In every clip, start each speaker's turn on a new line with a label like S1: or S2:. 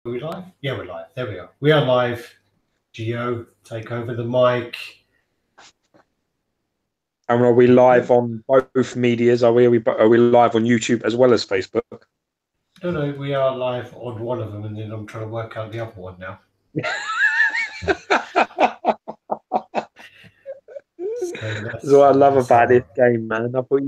S1: Are we live? Yeah, we're live. There we are. We are live. Geo, take over the mic.
S2: And are we live on both medias? Are we live on YouTube as well as Facebook?
S1: No, we are live on one of them, and then I'm trying to work out the other one now.
S2: That's what I love about this game, man. I thought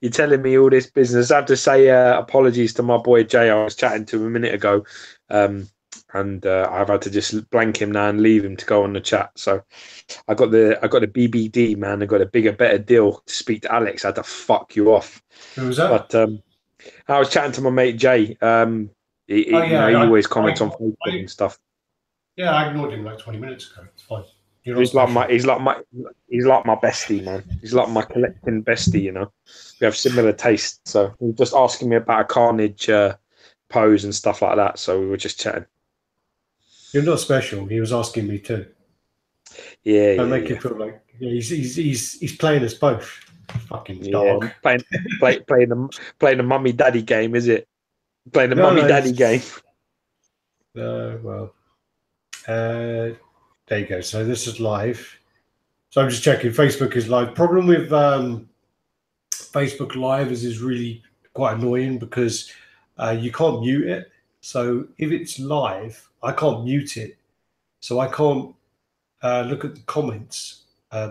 S2: you're telling me all this business. I have to say apologies to my boy Jay. I was chatting to him a minute ago, and I've had to just blank him now and leave him to go on the chat. So I got the BBD, man. I got a bigger, better deal to speak to Alex. I had to fuck you off.
S1: Who was that?
S2: But I was chatting to my mate Jay. He always comments on Facebook and stuff.
S1: Yeah, I ignored him like 20 minutes ago. It's fine.
S2: He's like my bestie, man. He's like my collecting bestie, you know. We have similar tastes. So he was just asking me about a Carnage pose and stuff like that. So we were just chatting.
S1: You're not special. He was asking me too.
S2: Yeah,
S1: Don't make it feel like he's playing us both. Fucking dog.
S2: Playing the mummy daddy game, is it? Playing the mummy daddy game.
S1: Well. There you go. So this is live. So I'm just checking. Facebook is live. Problem with Facebook Live is really quite annoying because you can't mute it. So if it's live, I can't mute it. So I can't look at the comments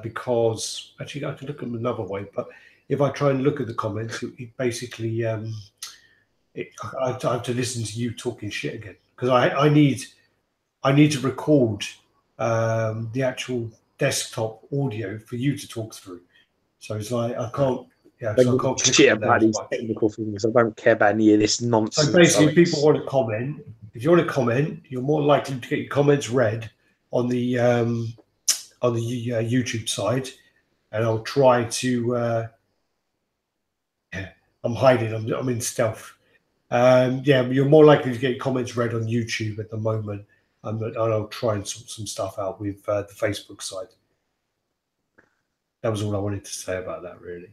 S1: because actually I can look at them another way. But if I try and look at the comments, it basically I have to listen to you talking shit again because I need to record the actual desktop audio for you to talk through. So it's like I can't. Yeah, so I can't
S2: shit about these technical things. I don't care about any of this nonsense.
S1: So basically, if people want to comment, if you want to comment, you're more likely to get your comments read on the YouTube side, and I'll try to. I'm hiding. I'm in stealth. You're more likely to get your comments read on YouTube at the moment. And I'll try and sort some stuff out with the Facebook side. That was all I wanted to say about that, really.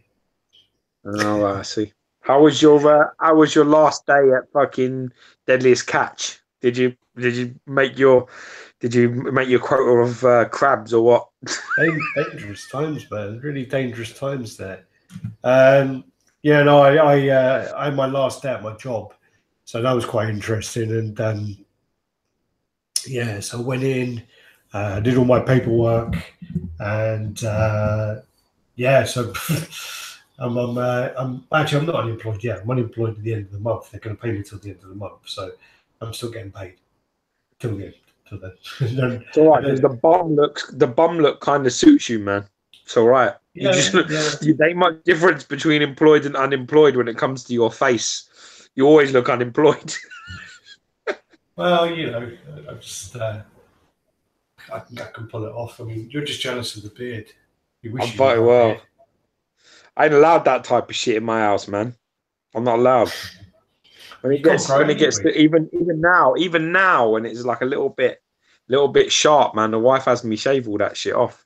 S2: Oh, I see. How was your last day at fucking Deadliest Catch? Did you make your quota of crabs or what?
S1: Dangerous times, man. Really dangerous times there. I had my last day at my job, so that was quite interesting. And so I went in, did all my paperwork, and so I'm not unemployed yet. I'm unemployed at the end of the month. They're going to pay me till the end of the month, so I'm still getting paid till then.
S2: It's all right because the bum look kind of suits you, man. It's all right. You ain't much difference between employed and unemployed when it comes to your face. You always look unemployed.
S1: Well, I just I can pull it off. I mean, you're just jealous of the beard. You wish you had
S2: well.
S1: beard.
S2: I ain't allowed that type of shit in my house, man. I'm not allowed. When it gets to, even now when it's like a little bit sharp, man, the wife has me shave all that shit off.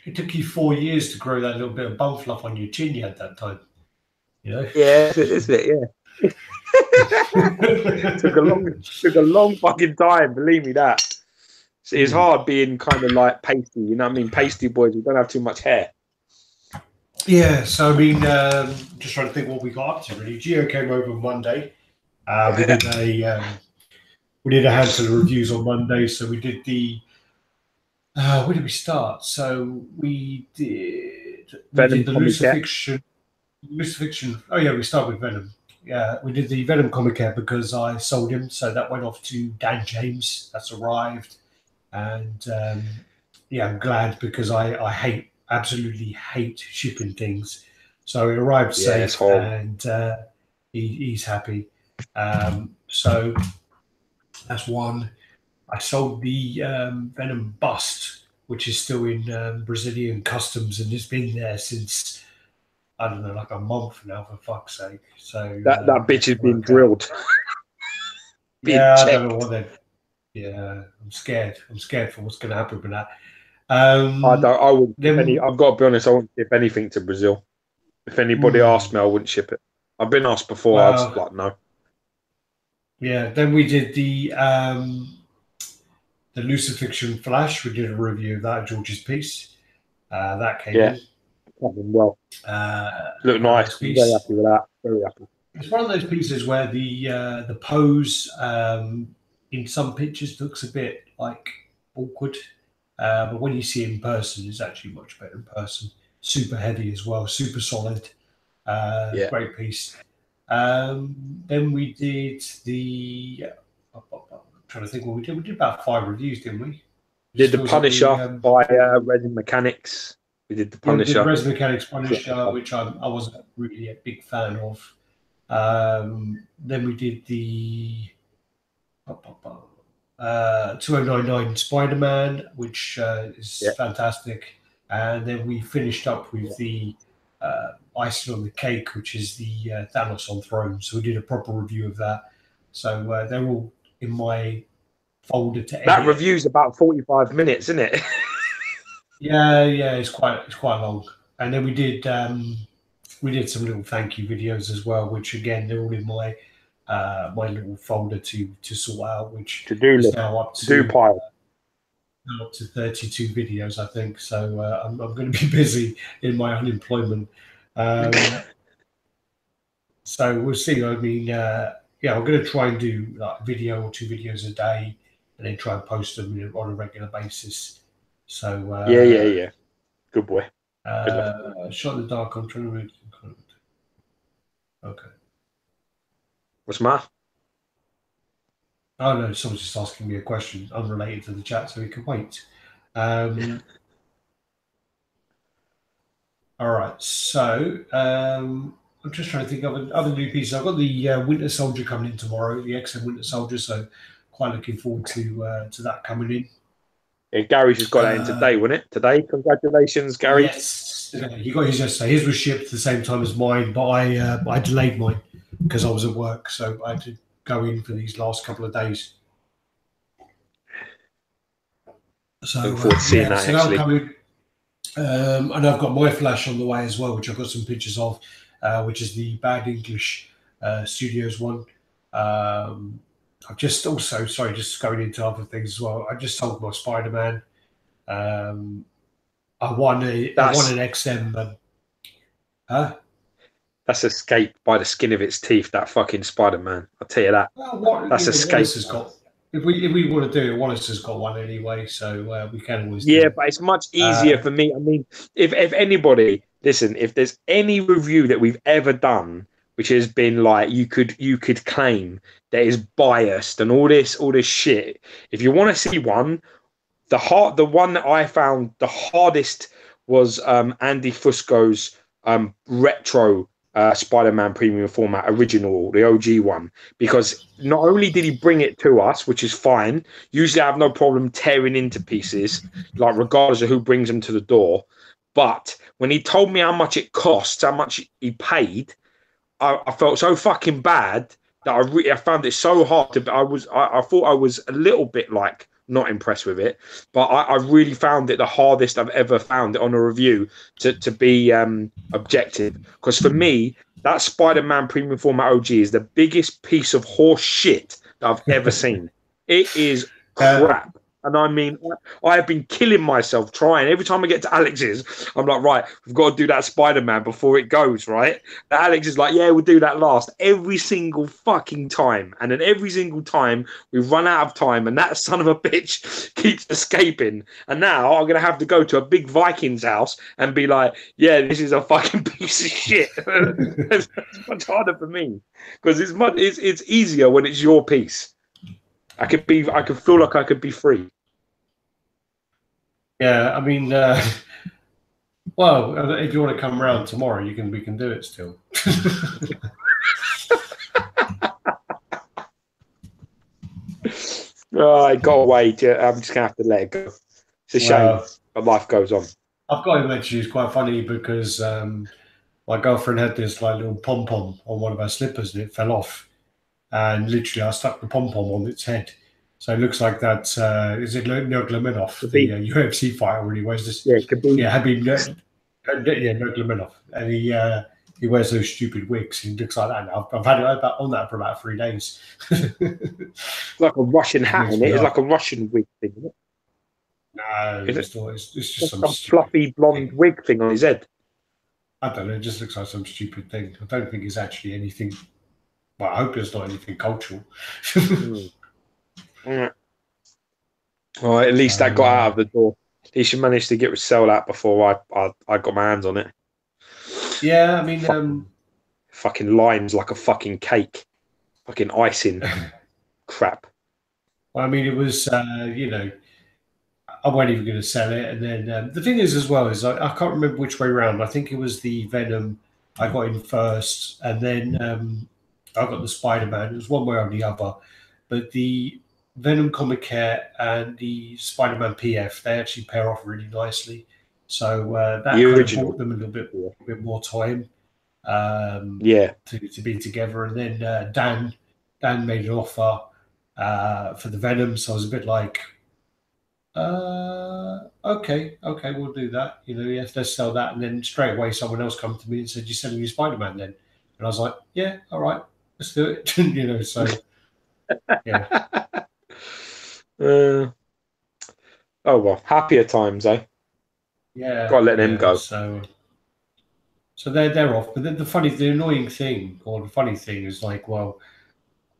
S1: It took you 4 years to grow that little bit of bum fluff on your chin you had that time. You know?
S2: Yeah, is it? Yeah. took a long fucking time, believe me that. It's hard being kind of like pasty, you know what I mean? Pasty boys, we don't have too much hair.
S1: Yeah, so I mean, just trying to think what we got up to really. Gio came over Monday. We did a handful of reviews on Monday, so we did the where did we start? So we did the Lucifixion. Oh yeah, we started with Venom. Yeah, we did the Venom comic care because I sold him, so that went off to Dan James. That's arrived, and I'm glad because I absolutely hate shipping things. So it arrived safe, and he's happy. So that's one. I sold the Venom bust, which is still in Brazilian customs, and it's been there since, I don't know, like a month now, for fuck's sake. So
S2: that bitch has been drilled.
S1: I don't know what they're. Yeah, I'm scared. I'm scared for what's going to happen with that.
S2: I've got to be honest, I wouldn't ship anything to Brazil. If anybody asked me, I wouldn't ship it. I've been asked before. I was like, no.
S1: Yeah, then we did the Lucifixion Flash. We did a review of that, George's piece. That came in.
S2: Well, looked nice. I'm very happy with that. Very happy.
S1: It's one of those pieces where the pose in some pictures looks a bit like awkward, but when you see it in person, it's actually much better in person. Super heavy as well, super solid. Great piece. Then we did the. I'm trying to think what we did. We did about 5 reviews, didn't we?
S2: Did the Punisher by Resin Mechanics. We did the Punisher.
S1: Yeah, Resin Mechanics Punisher, which I wasn't really a big fan of. Then we did the 2099 Spider-Man, which is fantastic. And then we finished up with the icing on the cake, which is the Thanos on Throne. So we did a proper review of that. So they're all in my folder to edit.
S2: That review's about 45 minutes, isn't it?
S1: yeah, it's quite long. And then we did some little thank you videos as well, which again they're all in my my little folder to sort out, which is now up to up to 32 videos, I think. So I'm going to be busy in my unemployment. So we'll see. I mean, I'm going to try and do like a video or 2 videos a day, and then try and post them on a regular basis. So
S2: yeah. Good boy.
S1: Shot in the dark. I'm trying to read. Okay.
S2: What's the matter?
S1: Oh no, someone's just asking me a question unrelated to the chat, so we can wait. All right, so I'm just trying to think of other new pieces. I've got the Winter Soldier coming in tomorrow, the XM Winter Soldier, so quite looking forward to that coming in.
S2: Yeah, Gary's just got that in today, wasn't it? Today, congratulations, Gary.
S1: Yes, he got his yesterday. His was shipped at the same time as mine, but I delayed mine because I was at work, so I had to go in for these last couple of days. So
S2: look forward to seeing that.
S1: So that'll come in. And I've got my Flash on the way as well, which I've got some pictures of, which is the Bad English Studios one. I've just also, just going into other things as well. I just sold my Spider-Man. I won an XM.
S2: That's escaped by the skin of its teeth, that fucking Spider-Man. I'll tell you that.
S1: Well,
S2: that's escape.
S1: If we want to do it, Wallace has got one anyway, so we can always
S2: do it. But it's much easier for me. I mean, if anybody, listen, if there's any review that we've ever done which has been like you could claim that is biased and all this shit, if you want to see one, the one that I found the hardest was Andy Fusco's retro Spider-Man premium format original, the OG one, because not only did he bring it to us, which is fine, usually I have no problem tearing into pieces, like regardless of who brings them to the door, but when he told me how much it costs, how much he paid, I felt so fucking bad that I found it so hard to. I thought I was a little bit like not impressed with it, but I really found it the hardest I've ever found it on a review to be objective. Because for me, that Spider-Man premium format OG is the biggest piece of horse shit that I've ever seen. It is crap. And I mean, I have been killing myself trying. Every time I get to Alex's, I'm like, right, we've got to do that Spider-Man before it goes, right? And Alex is like, yeah, we'll do that last. Every single fucking time. And then every single time, we run out of time. And that son of a bitch keeps escaping. And now I'm going to have to go to a big Vikings house and be like, yeah, this is a fucking piece of shit. It's much harder for me. Because it's easier when it's your piece. I could feel like I could be free.
S1: Yeah, I mean, well, if you want to come around tomorrow, we can do it still.
S2: Oh, it got away. I'm just gonna have to let it go. It's a shame, but life goes on.
S1: I've got to mention it's quite funny because my girlfriend had this like little pom pom on one of her slippers and it fell off. And literally, I stuck the pom-pom on its head. So it looks like that, is it Nurmagomedov, the UFC fighter, really? Where's this?
S2: Yeah, it could be.
S1: Yeah, Habib Nurmagomedov. And he he wears those stupid wigs. He looks like that now. I've had it on that for about 3 days.
S2: It's like a Russian hat, isn't it? It's like a Russian wig thing, isn't it?
S1: No, it's just some
S2: fluffy blonde wig thing on his head.
S1: I don't know. It just looks like some stupid thing. I don't think it's actually anything. Well, I hope it's not anything cultural.
S2: Well, at least that got out of the door. At least you managed to get a sell out before I got my hands on it.
S1: Yeah, I mean,
S2: fucking lines like a fucking cake, fucking icing, crap.
S1: Well, I mean, it was you know, I wasn't even going to sell it, and then the thing is as well is I can't remember which way around. I think it was the Venom I got in first, and then I got the Spider-Man. It was one way or the other, but the Venom Comic Care and the Spider-Man PF, they actually pair off really nicely. So that kind of bought them a little bit more time to be together. And then Dan made an offer for the Venom, so I was a bit like, okay, we'll do that. You know, yes, let's sell that. And then straight away someone else come to me and said, you're selling your Spider-Man then? And I was like, yeah, all right, let's do it. You know, so yeah.
S2: Oh well, happier times, eh?
S1: Yeah,
S2: gotta let them go.
S1: So they're off. But the annoying thing, or the funny thing, is like, well,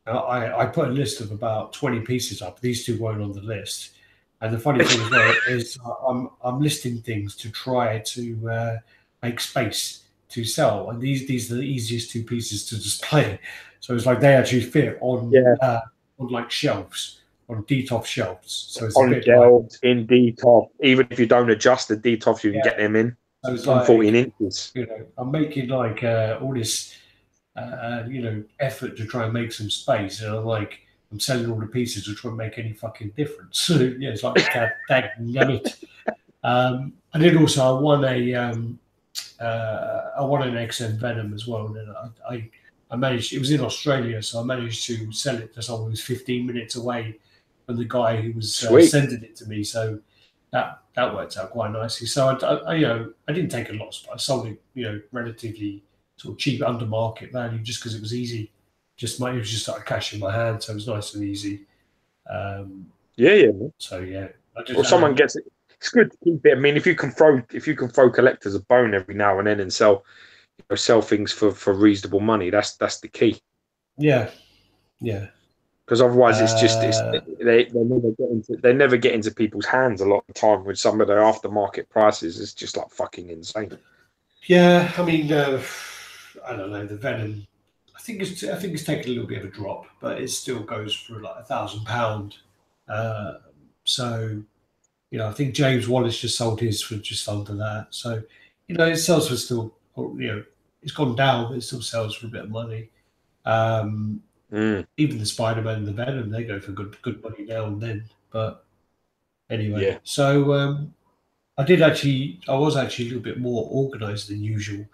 S1: I put a list of about 20 pieces up. These two weren't on the list, and the funny thing as well is I'm listing things to try to make space to sell, and these are the easiest 2 pieces to display. So it's like they actually fit on like shelves. On DTOF shelves, so it's
S2: on
S1: a bit
S2: shelves in DTOF. Even if you don't adjust the DTOF, you can get them in.
S1: So it's
S2: on
S1: like
S2: 14 inches.
S1: You know, I'm making like all this, you know, effort to try and make some space, and I'm selling all the pieces to try and make any fucking difference. So yeah, it's like damn it. And then also I won an XM Venom as well, and I managed. It was in Australia, so I managed to sell it to someone who's 15 minutes away from the guy who was sending it to me. So that worked out quite nicely. So I you know, I didn't take a loss, but I sold it, you know, relatively sort of cheap under market value just because it was easy. It was just like cash in my hand, so it was nice and easy.
S2: Yeah.
S1: So yeah,
S2: or someone gets it. It's good to keep it. I mean, if you can throw collectors a bone every now and then and sell things for reasonable money, that's the key.
S1: Yeah.
S2: Because otherwise, they never get into people's hands a lot of the time with some of their aftermarket prices. It's just like fucking insane.
S1: Yeah, I mean, I don't know, the Venom. I think it's taken a little bit of a drop, but it still goes for like £1,000. So, you know, I think James Wallace just sold his for just under that. So, you know, it sells for still, you know, it's gone down, but it still sells for a bit of money. Even the Spider-Man and the Venom, they go for good money now and then. But anyway, so I was actually a little bit more organised than usual,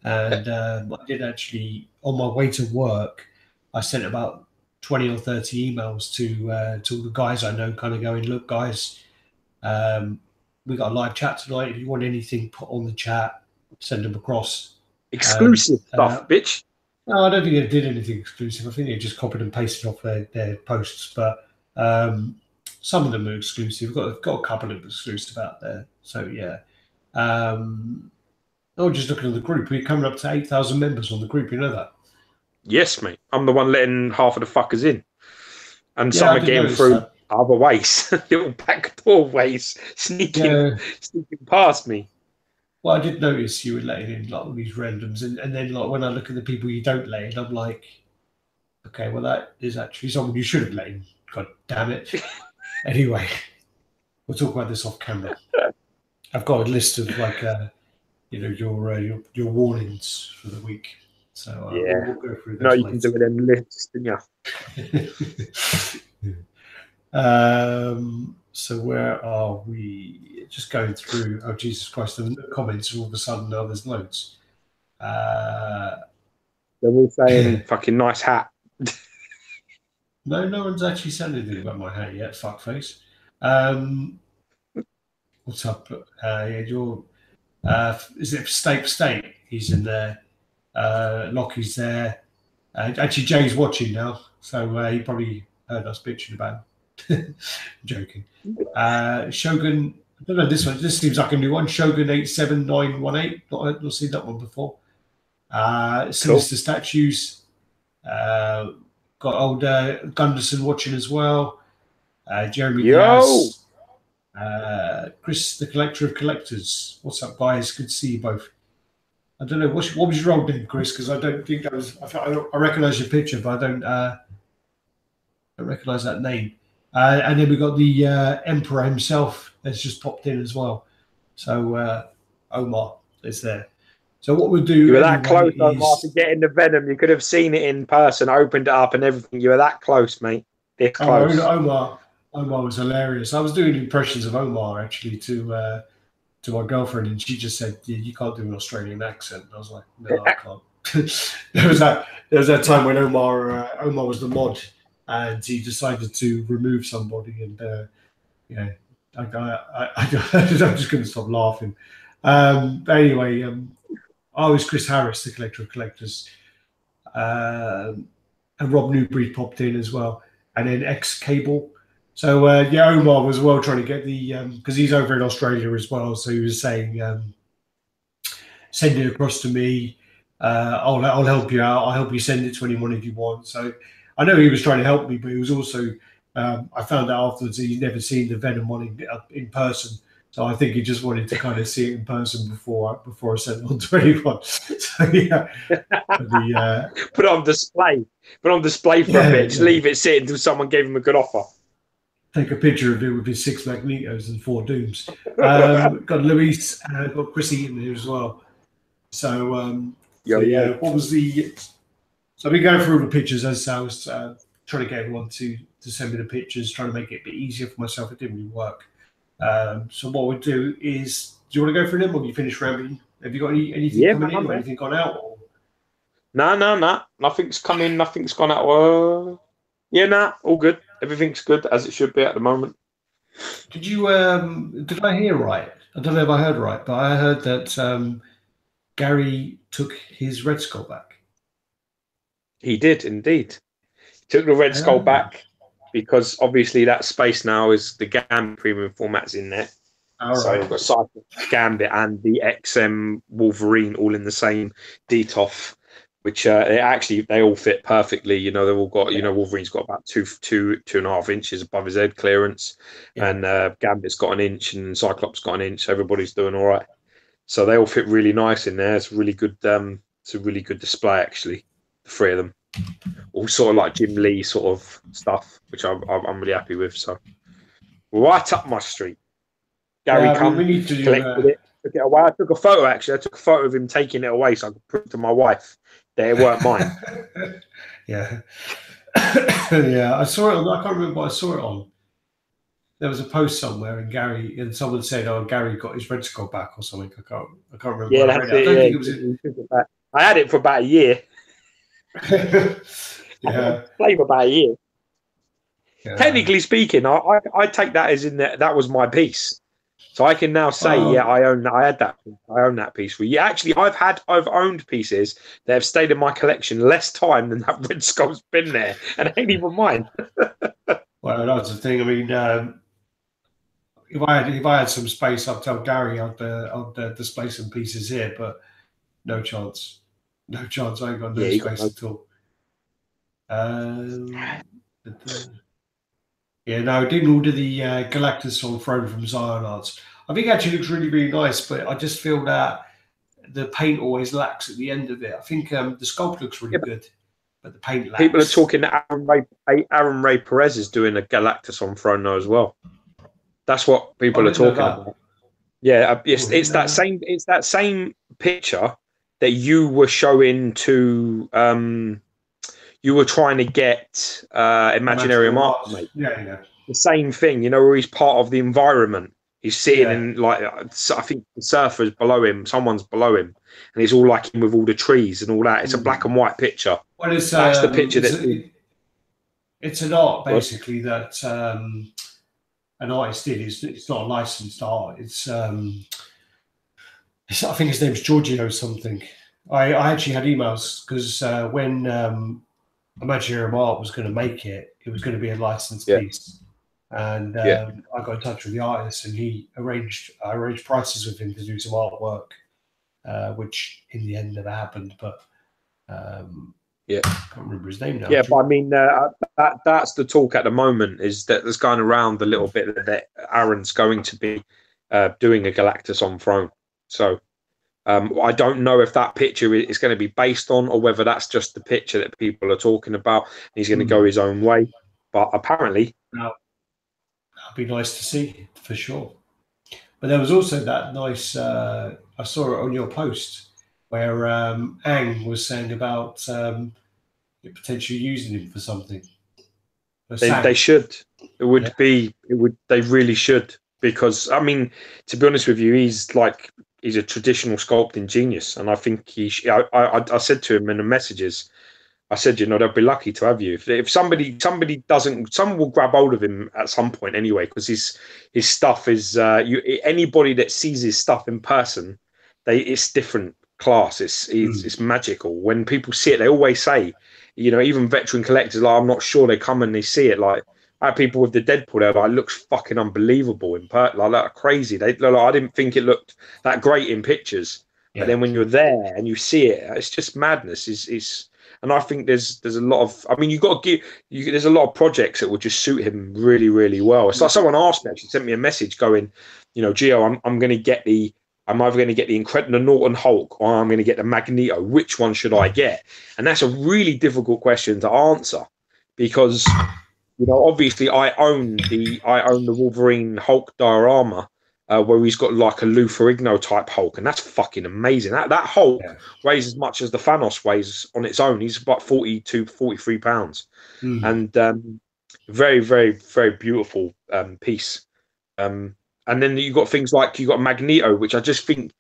S1: and I did actually, on my way to work, I sent about 20 or 30 emails to all the guys I know, kind of going, look, guys, we got a live chat tonight. If you want anything put on the chat, send them across.
S2: Exclusive stuff, bitch.
S1: No, I don't think they did anything exclusive. I think they just copied and pasted off their posts, but some of them are exclusive. We've got a couple of exclusive out there. So yeah. Just looking at the group, we're coming up to 8,000 members on the group. You know that?
S2: Yes, mate. I'm the one letting half of the fuckers in, and some are getting through other ways, little backdoor ways, sneaking past me.
S1: Well, I did notice you were letting in like all these randoms, and then like when I look at the people you don't let in, I'm like, okay, well that is actually someone you should have let in. God damn it. Anyway, we'll talk about this off camera. I've got a list of like, you know, your warnings for the week. So we'll go through those.
S2: No, you can do them lists, didn't
S1: you? So where are we? Just going through. Oh Jesus Christ! The comments all of a sudden now there's loads.
S2: They're all saying "fucking nice hat."
S1: No one's actually said anything about my hat yet. Fuckface. What's up? Is it State? He's in there. Lockie's there. Actually, Jay's watching now, so he probably heard us bitching about him. Joking. Shogun, I don't know this one. This seems like a new one. Shogun 87918. Not seen that one before. Sinister Statues. Got old Gunderson watching as well. Jeremy Diaz. Chris, the collector of collectors. What's up, guys? Good to see you both. I don't know what was your old name, Chris, because I don't think that was. I recognise your picture, but I don't recognise that name. And then we got the Emperor himself that's just popped in as well. So Omar is there. So what we'll do?
S2: You were that close, Omar, to getting the Venom. You could have seen it in person, opened it up, and everything. You were that close, mate. This close.
S1: Omar was hilarious. I was doing impressions of Omar actually to my girlfriend, and she just said, "You can't do an Australian accent." And I was like, "No, I can't." there was that time when Omar was the mod, and he decided to remove somebody, and I'm just going to stop laughing. But anyway, I was Chris Harris, the collector of collectors, and Rob Newbury popped in as well, and then X Cable. So Omar was well trying to get the because he's over in Australia as well. So he was saying, send it across to me. I'll help you out. I'll help you send it to anyone if you want. So I know he was trying to help me, but he was also I found out afterwards that he'd never seen the Venom one in person. So I think he just wanted to kind of see it in person before I sent it on to anyone. So yeah,
S2: put it on display. Put it on display for a bit. Just leave it sit until someone gave him a good offer.
S1: Take a picture of it with his 6 Magnetos and 4 Dooms. Got Luis, got Chris Eaton here as well. So, what was the? So I've been going through all the pictures as I was trying to get everyone to send me the pictures, trying to make it a bit easier for myself. It didn't really work. So what we'll do is, do you want to go through them, or have you finished rambling? Have you got anything coming in, or anything gone out? Or?
S2: No. Nothing's come in. Nothing's gone out. All good. Everything's good as it should be at the moment.
S1: Did you? Did I hear right? I don't know if I heard right, but I heard that Gary took his Red Skull back.
S2: He did indeed. He took the Red Skull back because obviously that space now is the Gambit premium formats in there. So you've got Cycle, Gambit, and the XM Wolverine all in the same DTOF. Which they all fit perfectly. You know, they've all got. You know, Wolverine's got about 2.5 inches above his head clearance, and Gambit's got an inch, and Cyclops got an inch. Everybody's doing all right, so they all fit really nice in there. It's really good. It's a really good display, actually. The 3 of them, all sort of like Jim Lee sort of stuff, which I'm really happy with. So, right up my street. Gary, collected it. Took it away. I took a photo. Actually, I took a photo of him taking it away, so I could prove it to my wife. They weren't mine.
S1: Yeah. I saw it on, I can't remember what I saw it on. There was a post somewhere and someone said, "Oh, Gary got his Red Skull back" or something. I can't remember.
S2: Yeah, that's it. I don't think it was I had it for about a year. Played for about a year. Yeah. Technically speaking, I take that as in that was my piece. So I can now say, I own that piece. Actually, I've owned pieces that have stayed in my collection less time than that Red Skull's been there, and it ain't even mine.
S1: Well, that's the thing. I mean, if I had some space, I'd tell Gary I'd display some pieces here, but no chance. I ain't got no space at all. I didn't order the Galactus on Throne from Zion Arts. I think it actually looks really, really nice, but I just feel that the paint always lacks at the end of it. I think the sculpt looks really good, but the paint lacks.
S2: People are talking that Aaron Ray Perez is doing a Galactus on Throne now as well. That's what people are talking about. Yeah, it's that same picture that you were showing to. You were trying to get Imaginarium Art, mate.
S1: Yeah.
S2: The same thing, you know, where he's part of the environment. He's sitting in, like, I think the surfer's below him, someone's below him, and he's all like him with all the trees and all that. It's a black and white picture.
S1: Well,
S2: that's the picture
S1: it's an art, basically, that an artist did. It's not a licensed art. It's I think his name's Giorgio something. I actually had emails because when Imaginary Art was going to make it, it was going to be a licensed piece. And I got in touch with the artist, and I arranged prices with him to do some artwork, which in the end never happened. But I can't remember his name now.
S2: Yeah, but I mean, that's the talk at the moment, is that there's going around a little bit that Aaron's going to be doing a Galactus on Throne. So I don't know if that picture is going to be based on, or whether that's just the picture that people are talking about. And he's going to go his own way. But apparently,
S1: that'd be nice to see for sure. But there was also that nice. I saw it on your post where Ang was saying about potentially using him for something.
S2: They should. It would be. It would. They really should, because I mean, to be honest with you, he's a traditional sculpting genius, and I think I said to him in the messages, I said, they'll be lucky to have you. If somebody doesn't, someone will grab hold of him at some point anyway, because his stuff is anybody that sees his stuff in person, it's different class. It's magical. When people see it, they always say, even veteran collectors, I'm not sure, they come and they see it. Like, I had people with the Deadpool there, it looks fucking unbelievable in person, that crazy. I didn't think it looked that great in pictures, but then when you're there and you see it, it's just madness. And I think there's a lot of, I mean, there's a lot of projects that would just suit him really, really well. It's like someone asked me, actually sent me a message going, Gio, I'm going to get I'm either going to get the Norton Hulk, or I'm going to get the Magneto. Which one should I get? And that's a really difficult question to answer, because, obviously I own the Wolverine Hulk diorama, where he's got like a Lou Ferrigno type Hulk, and that's fucking amazing. That Hulk weighs as much as the Thanos weighs on its own. He's about 42, 43 pounds, and very, very, very beautiful piece. And then you got things like, you got Magneto, which I just think,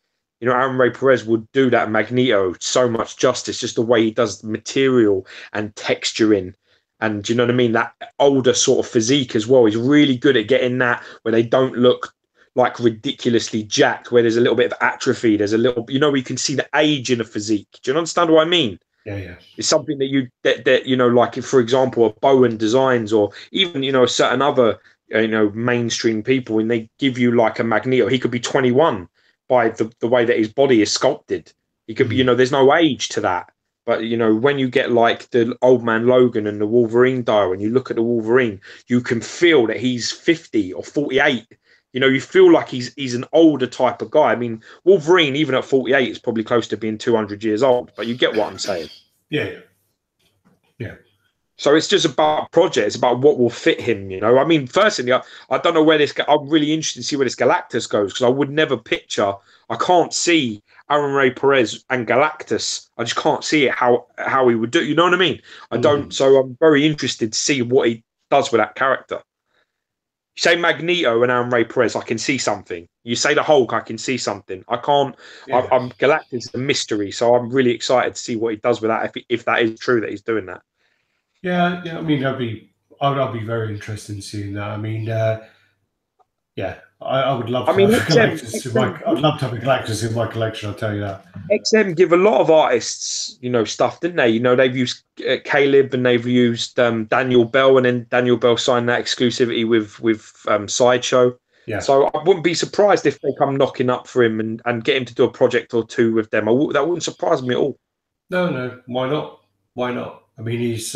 S2: Aaron Ray Perez would do that Magneto so much justice, just the way he does material and texturing. And you know what I mean? That older sort of physique as well. He's really good at getting that where they don't look like ridiculously jacked, where there's a little bit of atrophy. There's a little, you can see the age in a physique. Do you understand what I mean?
S1: Yeah.
S2: It's something that like if, for example, a Bowen Designs, or even, certain other, mainstream people, when they give you like a Magneto, he could be 21 by the way that his body is sculpted. He could be, there's no age to that. But, when you get like the Old Man Logan and the Wolverine dial, and you look at the Wolverine, you can feel that he's 50 or 48. You feel like he's an older type of guy. I mean, Wolverine, even at 48, is probably close to being 200 years old. But you get what I'm saying. Yeah. So it's just about project. It's about what will fit him. I mean, personally, I don't know where I'm really interested to see where this Galactus goes, because I would never picture. I can't see Aaron Ray Perez and Galactus. I just can't see it how he would do. You know what I mean? I don't. So I'm very interested to see what he does with that character. You say Magneto and Aaron Ray Perez, I can see something. You say the Hulk, I can see something. I can't. Yeah. I'm Galactus is a mystery, so I'm really excited to see what he does with that. If that is true that he's doing that.
S1: Yeah. I mean, I'll be very interested in seeing that. I mean, I would love to have Galactus I'd love to have a Galactus in my collection, I'll tell you that.
S2: XM give a lot of artists, stuff, didn't they? They've used Caleb, and they've used Daniel Bell, and then Daniel Bell signed that exclusivity with Sideshow. Yeah. So I wouldn't be surprised if they come knocking up for him and get him to do a project or two with them. That wouldn't surprise me at all.
S1: No, why not? I mean, he's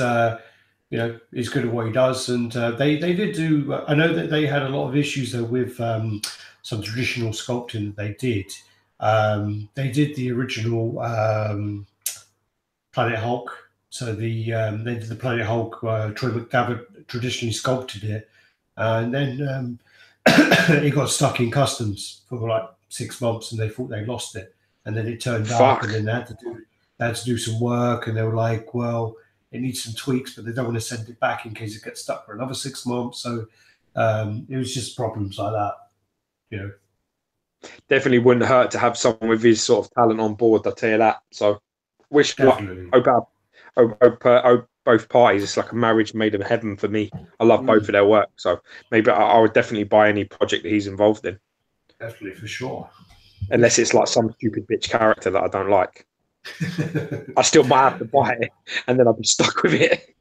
S1: he's good at what he does, and they did do. I know that they had a lot of issues though with some traditional sculpting that they did. They did the original Planet Hulk, so they did the Planet Hulk. Troy McDavid traditionally sculpted it, and then it got stuck in customs for like 6 months, and they thought they lost it, and then it turned up, and then they had to do some work, and they were like, well, it needs some tweaks, but they don't want to send it back in case it gets stuck for another 6 months. So it was just problems like that,
S2: Definitely wouldn't hurt to have someone with his sort of talent on board, I'll tell you that. So wish hope both parties. It's like a marriage made in heaven for me. I love both of their work. So maybe I would definitely buy any project that he's involved in.
S1: Definitely, for sure.
S2: Unless it's like some stupid bitch character that I don't like. I still might have to buy it, and then I'll be stuck with it.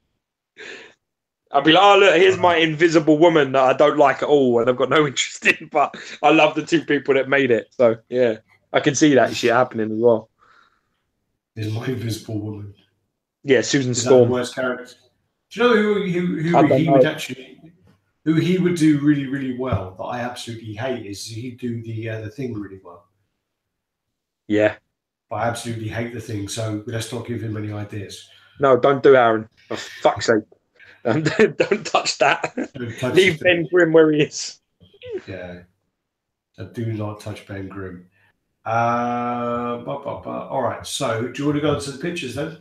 S2: I'll be like, oh, look, here's my invisible woman that I don't like at all, and I've got no interest in, but I love the 2 people that made it. So, yeah, I can see that shit happening as well.
S1: Is my invisible woman.
S2: Yeah, Susan
S1: Is
S2: Storm.
S1: that the worst character? Do you know who he would do really, really well that I absolutely hate is he'd do the Thing really well.
S2: Yeah.
S1: But I absolutely hate the Thing, so let's not give him any ideas.
S2: No, don't do Aaron. For fuck's sake. Don't touch that. Leave Ben Grimm where he is.
S1: Yeah. So do not touch Ben Grimm. All right. So do you want to go into the pictures then?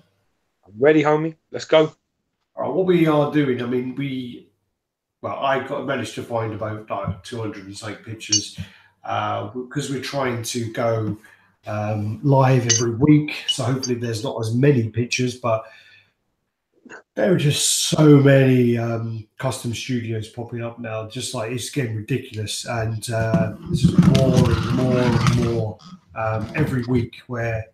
S2: I'm ready, homie. Let's go.
S1: All right. What we are doing, I mean, I managed to find about like 200 and something pictures because we're trying to go live every week. So hopefully there's not as many pictures, but there are just so many custom studios popping up now. Just like it's getting ridiculous, and there's just more and more and more every week. Where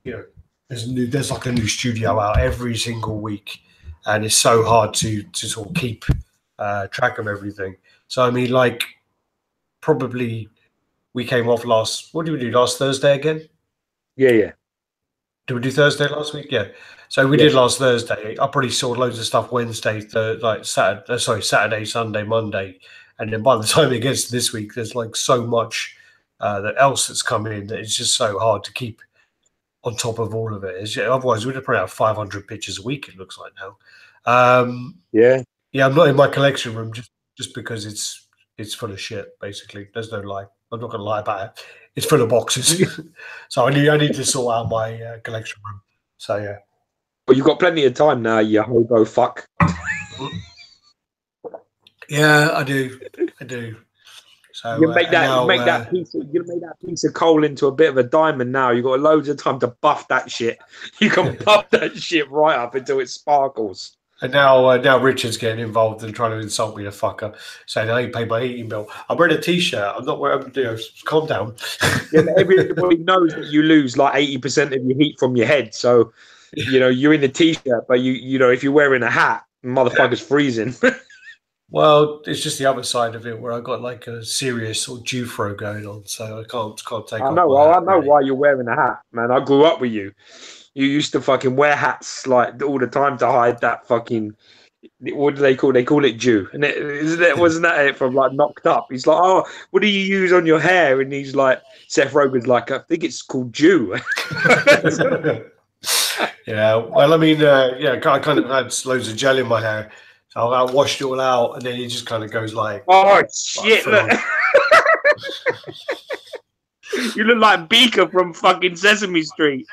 S1: there's like a new studio out every single week, and it's so hard to sort of keep track of everything. So I mean, like probably we came off what did we do last Thursday again?
S2: Yeah.
S1: Did we do Thursday last week? Yeah. So we did last Thursday. I probably saw loads of stuff Wednesday, Saturday, Sunday, Monday, and then by the time it gets to this week, there's like so much else that's coming in that it's just so hard to keep on top of all of it. Otherwise, we'd have probably have 500 pictures a week. It looks like now. Yeah. I'm not in my collection room just because it's full of shit. Basically, there's no lie. I'm not going to lie about it. It's full of boxes, so I need to sort out my collection room. So yeah.
S2: Well, you've got plenty of time now, you hobo fuck.
S1: Yeah, I do. So
S2: you make that piece of coal into a bit of a diamond now. You've got loads of time to buff that shit. You can buff that shit right up until it sparkles.
S1: And now Richard's getting involved and trying to insult me, the fucker, saying I ain't paid my heating bill. I'm wearing a t-shirt. I'm not wearing. Calm down.
S2: Yeah, everybody knows that you lose like 80% of your heat from your head. So, you're in the t-shirt, but you know if you're wearing a hat, motherfucker's freezing.
S1: Well, it's just the other side of it where I got like a serious sort of Jew throw going on, so I can't take.
S2: I know. I know why you're wearing a hat, man. I grew up with you. You used to fucking wear hats like all the time to hide that fucking. What do they call? They call it Jew, and wasn't that it from like Knocked Up? He's like, oh, what do you use on your hair? And he's like, Seth Rogen's like, I think it's called Jew.
S1: Yeah. Well, I mean, I kind of had loads of gel in my hair. So I washed it all out, and then it just kind of goes like,
S2: oh shit! Look. You look like Beaker from fucking Sesame Street.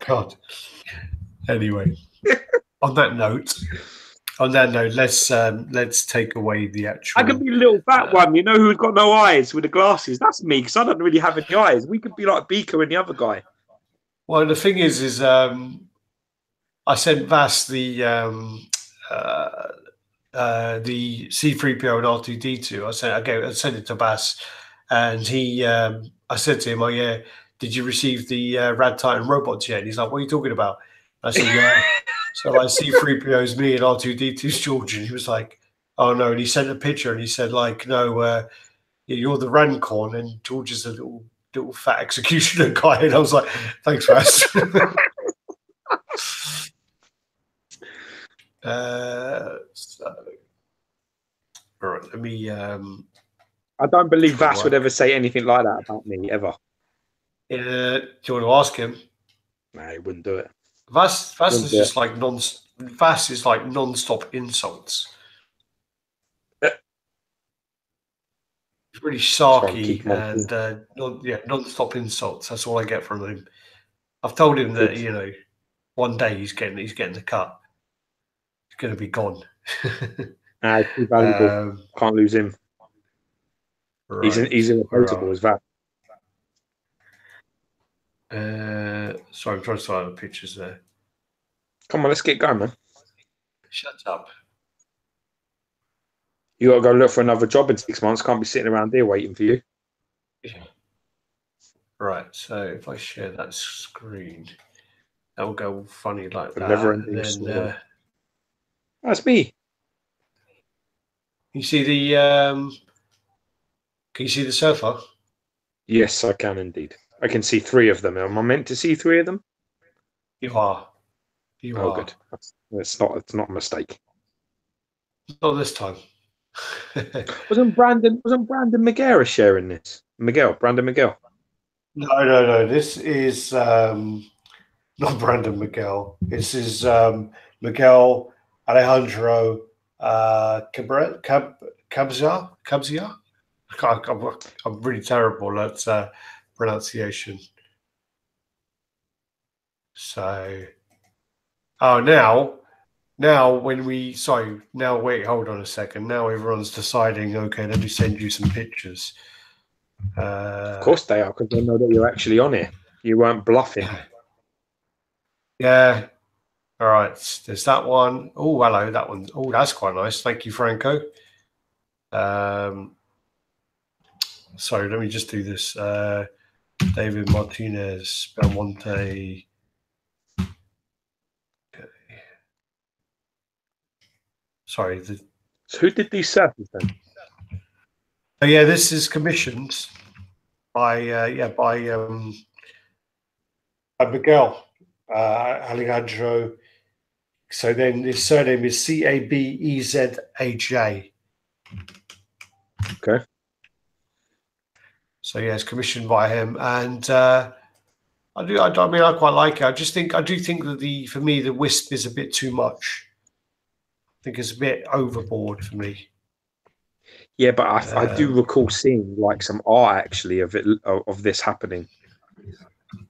S1: God. Anyway, on that note, let's take away the actual.
S2: I could be a little fat one, who's got no eyes with the glasses. That's me, because I don't really have any eyes. We could be like Beaker and the other guy.
S1: Well, the thing is I sent Vass the C3PO and R2D2. I sent it to Vass, and he. I said to him, "Oh yeah, did you receive the RaddTitan robots yet?" And he's like, "What are you talking about?" I said, "Yeah." So like C3PO's me and R2D2's George, and he was like, "Oh no!" And he sent a picture, and he said, "Like, no, you're the Rancon, and George is a little fat executioner guy." And I was like, "Thanks, Vass." All right, let me.
S2: I don't believe Vass would ever say anything like that about me ever.
S1: Do you want to ask him?
S2: No, he wouldn't do it.
S1: Vass is just like Vass is like non-stop insults. He's really sarky and non-stop insults. That's all I get from him. I've told him that one day he's getting the cut. He's going to be gone.
S2: He's too valuable. Can't lose him. Right. He's irreplaceable as that.
S1: Sorry, I'm trying to find the pictures there.
S2: Come on, let's get going, man.
S1: Shut up.
S2: You got to go look for another job in 6 months. Can't be sitting around here waiting for you.
S1: Yeah. Right. So if I share that screen, that will go funny like
S2: The
S1: that.
S2: never-ending
S1: And then
S2: that's me.
S1: you see the can you see the sofa?
S2: Yes, I can indeed. I can see 3 of them. Am I meant to see 3 of them?
S1: You are. You
S2: Oh,
S1: are.
S2: good. It's not a mistake.
S1: Not this time.
S2: Wasn't Brandon Miguel sharing this? Brandon Miguel.
S1: No. This is not Brandon Miguel. This is Miguel Alejandro Cabzia. I'm really terrible at pronunciation. So, now when we wait, hold on a second. Now everyone's deciding. Okay, let me send you some pictures.
S2: Of course they are, because they know that you're actually on it. You weren't bluffing.
S1: Yeah. All right. There's that one. Oh, hello. That one. Oh, that's quite nice. Thank you, Franco. Sorry, let me just do this. David Martinez, Belmonte. Okay. Sorry.
S2: So who did these circles then?
S1: Oh, yeah, this is commissioned by Miguel Alejandro. So then his surname is Cabezaj.
S2: Okay.
S1: So yeah, it's commissioned by him, and I mean, I quite like it. I do think that for me, the wisp is a bit too much. I think it's a bit overboard for me.
S2: Yeah, but I do recall seeing like some art actually of it of this happening.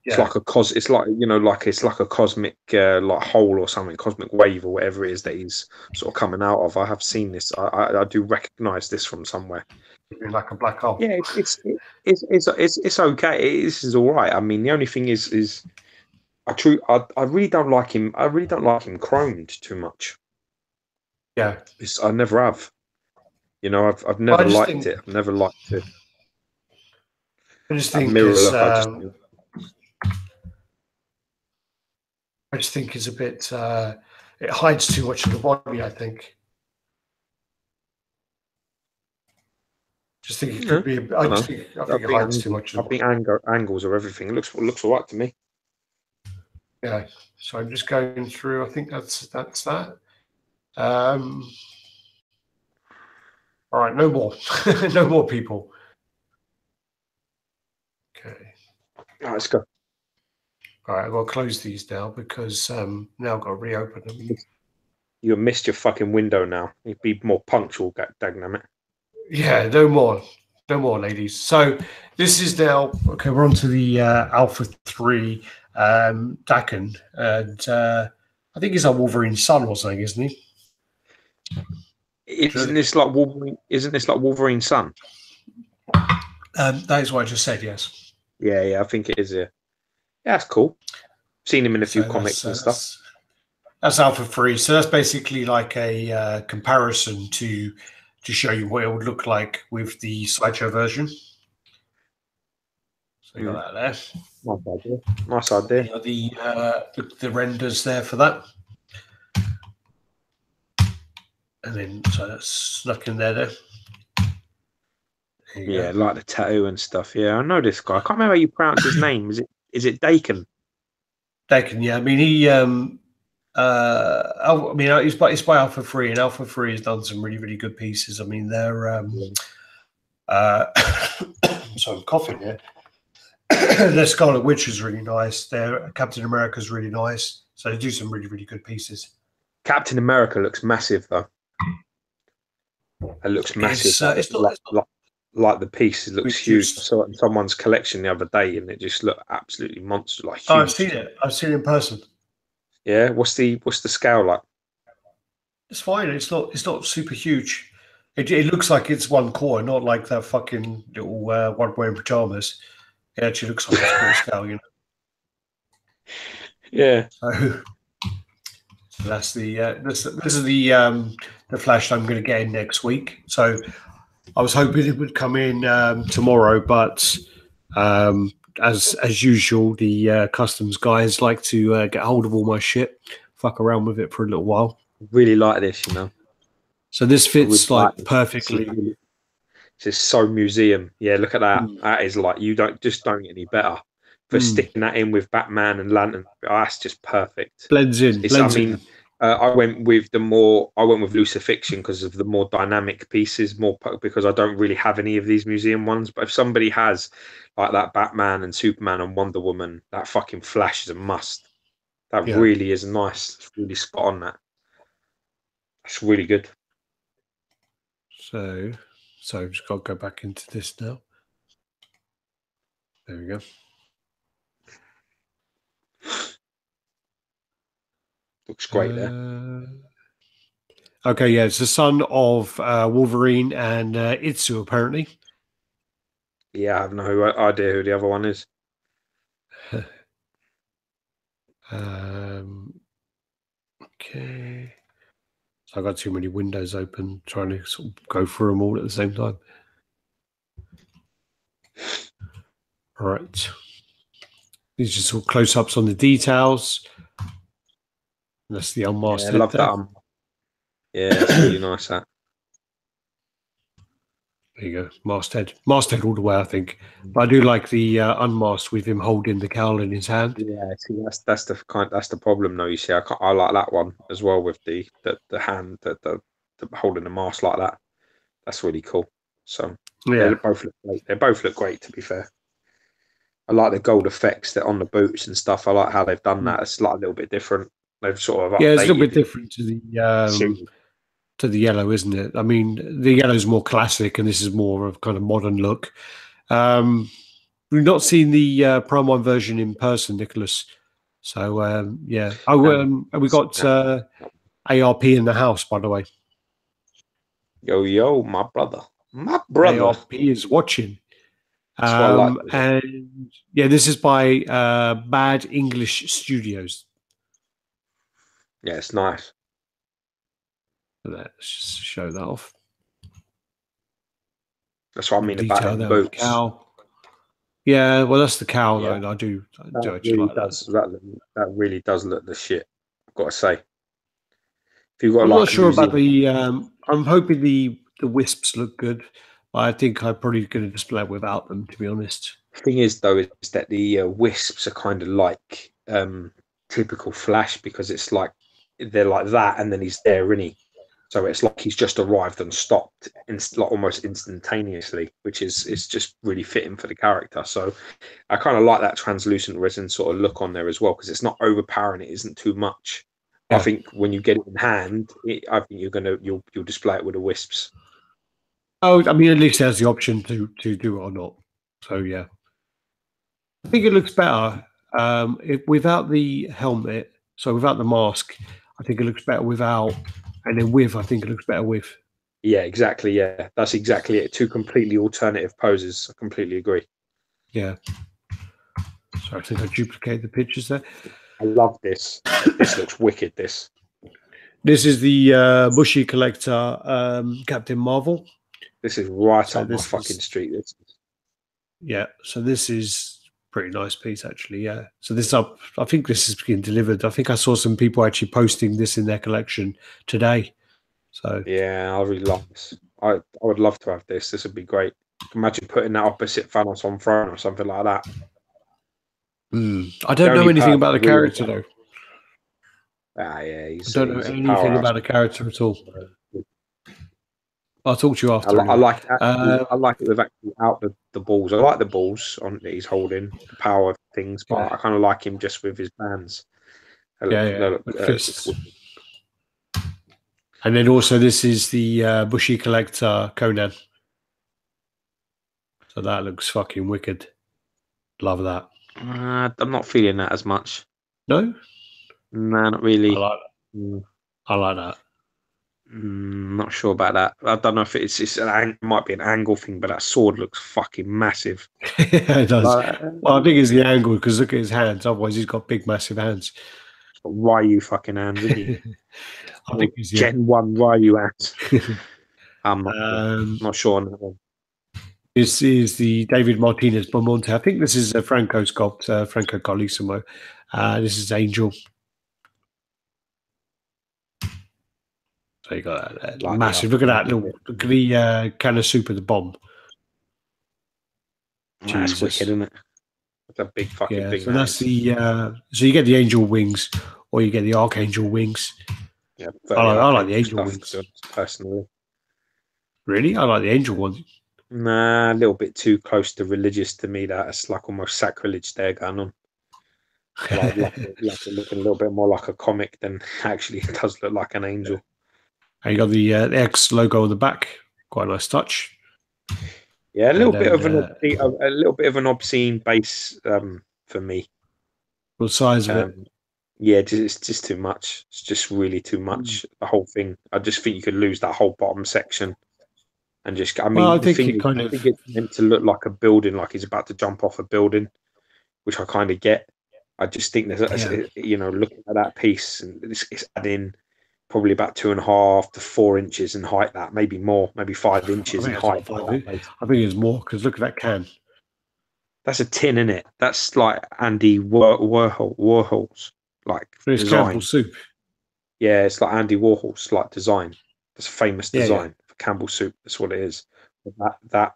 S2: It's like it's like a cosmic like hole or something, cosmic wave or whatever it is that he's sort of coming out of. I have seen this. I do recognize this from somewhere.
S1: Like a black hole.
S2: Yeah, it's okay. This is all right. I mean, the only thing is I really don't like him. I really don't like him chromed too much.
S1: Yeah,
S2: I never have. You know, I've never liked it. I've never liked it.
S1: I just think it's a bit. It hides too much of the body. I think. Just think it could be. I think it hides too much.
S2: I think angles or everything. It looks all right to me.
S1: Yeah. So I'm just going through. I think that's that. All right. No more. No more people. Okay.
S2: All right, let's go.
S1: All right, I've got to close these now because now I've got to reopen them.
S2: You missed your fucking window now. You'd be more punctual, dagnam it.
S1: Yeah, no more, ladies. So this is now okay. We're on to the Alpha 3 Dakin, and I think he's our Wolverine's son or something, isn't he?
S2: Isn't this like Wolverine's son?
S1: That is what I just said. Yes.
S2: Yeah, I think it is. Yeah, that's cool. Seen him in a few comics and stuff.
S1: That's Alpha 3. So that's basically like a comparison to show you what it would look like with the Sideshow version. So you got that there.
S2: Nice idea.
S1: The renders there for that. And then so that's snuck in there.
S2: Yeah, like the tattoo and stuff. Yeah, I know this guy. I can't remember how you pronounce his name. Is it Dakin?
S1: Dakin, yeah. I mean, it's by Alpha 3, and Alpha 3 has done some really, really good pieces. I mean, they're so I'm coughing here. Their Scarlet Witch is really nice. Their Captain America is really nice. So they do some really, really good pieces.
S2: Captain America looks massive, though. It looks massive. It's like the piece. It looks huge. I saw it in someone's collection the other day, and it just looked absolutely monster. Like huge.
S1: Oh, I've seen it. I've seen it in person.
S2: Yeah. What's the scale like?
S1: It's fine. It's not super huge. It looks like it's one core, not like that fucking little one wearing pajamas. It actually looks like it's core scale, you know.
S2: Yeah.
S1: So that's the this is the Flash I'm going to get in next week. So I was hoping it would come in tomorrow, but as usual, the customs guys like to get hold of all my shit, fuck around with it for a little while.
S2: Really like this, you know.
S1: So this fits like perfectly.
S2: It's just so museum. Yeah, look at that. That is like you don't get any better for sticking that in with Batman and Lantern. Oh, that's just perfect.
S1: Blends in.
S2: I went with Lucifixion because of the more dynamic pieces, because I don't really have any of these museum ones. But if somebody has like that Batman and Superman and Wonder Woman, that fucking Flash is a must. That really is nice. It's really spot on that. That's really good.
S1: So I've just got to go back into this now. There we go.
S2: Looks great there.
S1: Okay, yeah, it's the son of Wolverine and Itsu, apparently.
S2: Yeah, I have no idea who the other one is.
S1: Okay. So I've got too many windows open, trying to sort of go through them all at the same time. All right. These are just all close-ups on the details. That's the unmasked head.
S2: I love that. Yeah, it's really nice, that.
S1: There you go, masked head all the way, I think. But I do like the unmasked with him holding the cowl in his hand.
S2: Yeah, see, that's the problem, though. You see, I like that one as well with the hand, the holding the mask like that. That's really cool. So
S1: yeah,
S2: they both look great. They both look great, to be fair. I like the gold effects that on the boots and stuff. I like how they've done that. It's like a little bit different. They've sort of
S1: it's a little bit different to the yellow, isn't it? I mean, the yellow is more classic, and this is more of kind of modern look. We've not seen the Prime 1 version in person, Nicholas. So yeah. And we got ARP in the house, by the way.
S2: Yo, my brother.
S1: ARP is watching. And yeah, this is by Bad English Studios.
S2: Yeah, it's nice.
S1: Let's just show that off.
S2: That's what I mean about the boots.
S1: Cow. Yeah, well, that's the cow, though. I do actually like
S2: that. That really does look the shit, I've got to say. If you've got
S1: I'm not sure about the... I'm hoping the wisps look good. I think I'm probably going to display it without them, to be honest.
S2: The thing is, though, is that the wisps are kind of like typical Flash, because it's like they're like that, and then he's there, isn't he? So it's like he's just arrived and stopped, like almost instantaneously, which is just really fitting for the character. So I kind of like that translucent resin sort of look on there as well, because it's not overpowering. It isn't too much. Yeah. I think when you get it in hand, I think you'll display it with the wisps.
S1: Oh, I mean, at least there's the option to do it or not. So yeah, I think it looks better without the helmet. So without the mask, I think it looks better without. And then with, I think it looks better with.
S2: Yeah, exactly. Yeah, that's exactly it. Two completely alternative poses. I completely agree.
S1: Yeah. So I think I duplicated the pictures there.
S2: I love this. This looks wicked, this.
S1: This is the Bushy Collector Captain Marvel.
S2: This is right up my fucking street.
S1: Yeah, so this is pretty nice piece, actually. Yeah, so this up. I think this is being delivered. I think I saw some people actually posting this in their collection today. So
S2: yeah, I really love this. I would love to have this. This would be great. Imagine putting that opposite Thanos on Throne or something like that.
S1: I don't know anything about the character though.
S2: Yeah,
S1: I don't know anything about the character at all. I'll talk to you after.
S2: I like it with actually out the balls. I like the balls on that he's holding, the power things, but I kind of like him just with his bands.
S1: Fists. And then also this is the Bushy Collector Conan. So that looks fucking wicked. Love that.
S2: I'm not feeling that as much.
S1: No?
S2: No, not really.
S1: I like that. I like that.
S2: Not sure about that. I don't know if it might be an angle thing, but that sword looks fucking massive.
S1: Yeah, it does. Well, I think it's the angle, because look at his hands. Otherwise, he's got big, massive hands.
S2: He's got Ryu fucking hands, isn't he?
S1: I think he's
S2: Gen 1 Ryu hands. I'm not sure on that one.
S1: This is the David Martinez Belmonte. I think this is a Franco sculpt, Franco Carlissimo. This is Angel. So you got that massive. Look at that little. Look at the can of soup at the bomb.
S2: That's wicked, isn't it? That's a big fucking thing.
S1: So that's the. So you get the angel wings, or you get the archangel wings.
S2: Yeah,
S1: I like the angel wings
S2: personally.
S1: Really, I like the angel ones.
S2: Nah, a little bit too close to religious to me. That's like almost sacrilege there going on. Like looking a little bit more like a comic than actually it does look like an angel.
S1: And you got the X logo on the back. Quite a nice touch.
S2: Yeah, a little bit of an obscene base for me.
S1: The size of it.
S2: Yeah, it's just too much. It's just really too much. The whole thing. I just think you could lose that whole bottom section. And just, I mean, I think it's meant to look like a building, like he's about to jump off a building, which I kind of get. I just think there's, looking at that piece, and it's adding probably about 2.5 to 4 inches in height. That maybe more, maybe 5 inches in height.
S1: I think it's more because look at that can.
S2: That's a tin, isn't it? That's like Andy Warhol's like
S1: it's
S2: design.
S1: Campbell soup.
S2: Yeah, it's like Andy Warhol's like design. That's a famous design. Campbell soup, that's what it is. That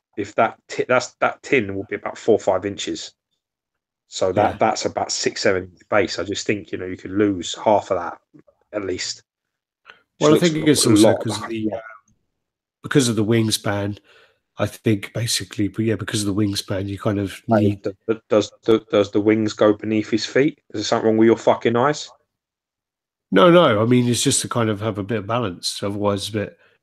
S2: tin will be about 4 or 5 inches, so that's about 6-7 inch base. I just think you could lose half of that at least.
S1: Well, I think it's also because of the wingspan. I think basically, because of the wingspan, you kind of need.
S2: Does the wings go beneath his feet? Is there something wrong with your fucking eyes?
S1: No. I mean, it's just to kind of have a bit of balance. Otherwise,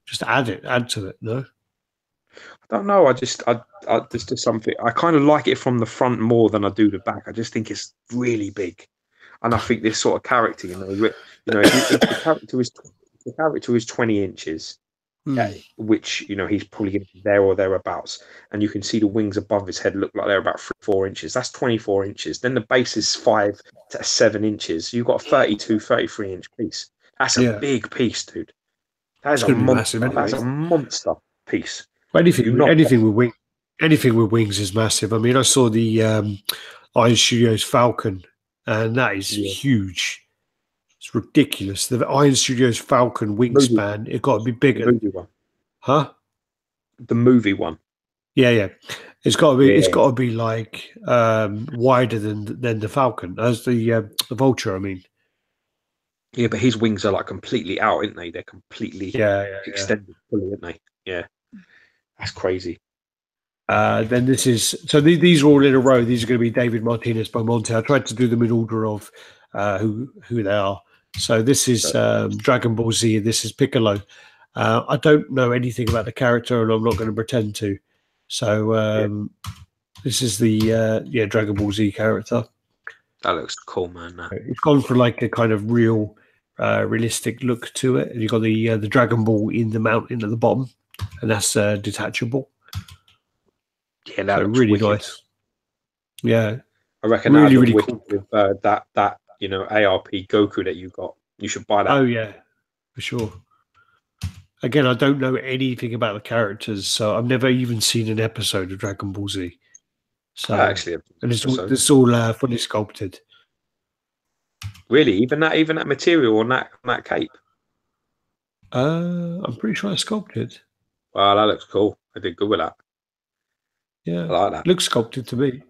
S1: just add to it. No,
S2: I don't know. There's just something. I kind of like it from the front more than I do the back. I just think it's really big, and I think this sort of character, if the character is 20 inches, which he's probably going to be there or thereabouts, and you can see the wings above his head look like they're about 3-4 inches. That's 24 inches. Then the base is 5 to 7 inches. You've got a 32-33 inch piece. That's a big piece, dude. That's a monster. That's a monster piece.
S1: Anything with wings is massive. I mean, I saw the Iron Studios Falcon, and that is huge. It's ridiculous. The Iron Studios Falcon wingspan, it got to be bigger.
S2: The movie one.
S1: Huh?
S2: The movie one.
S1: Yeah. It's got to be. It's got to be like wider than the Falcon, as the Vulture. I mean.
S2: Yeah, but his wings are like completely out, aren't they? They're completely extended fully, aren't they? Yeah. That's crazy.
S1: Then this is these are all in a row. These are going to be David Martinez Belmonte. I tried to do them in order of who they are. So this is Dragon Ball Z. This is Piccolo. I don't know anything about the character, and I'm not going to pretend to. So this is the Dragon Ball Z character.
S2: That looks cool, man.
S1: It's gone for like a kind of realistic look to it. And you've got the Dragon Ball in the mountain at the bottom, and that's detachable.
S2: Yeah, that looks
S1: really
S2: wicked.
S1: nice. Yeah,
S2: I reckon really cool with that ARP Goku that you got. You should buy that.
S1: Oh yeah, for sure. Again, I don't know anything about the characters, so I've never even seen an episode of Dragon Ball Z. So
S2: actually,
S1: and it's all fully sculpted.
S2: Really, even that material on that cape.
S1: I'm pretty sure it's sculpted.
S2: Wow, that looks cool. I did good with that.
S1: Yeah,
S2: I like that.
S1: Looks sculpted to me.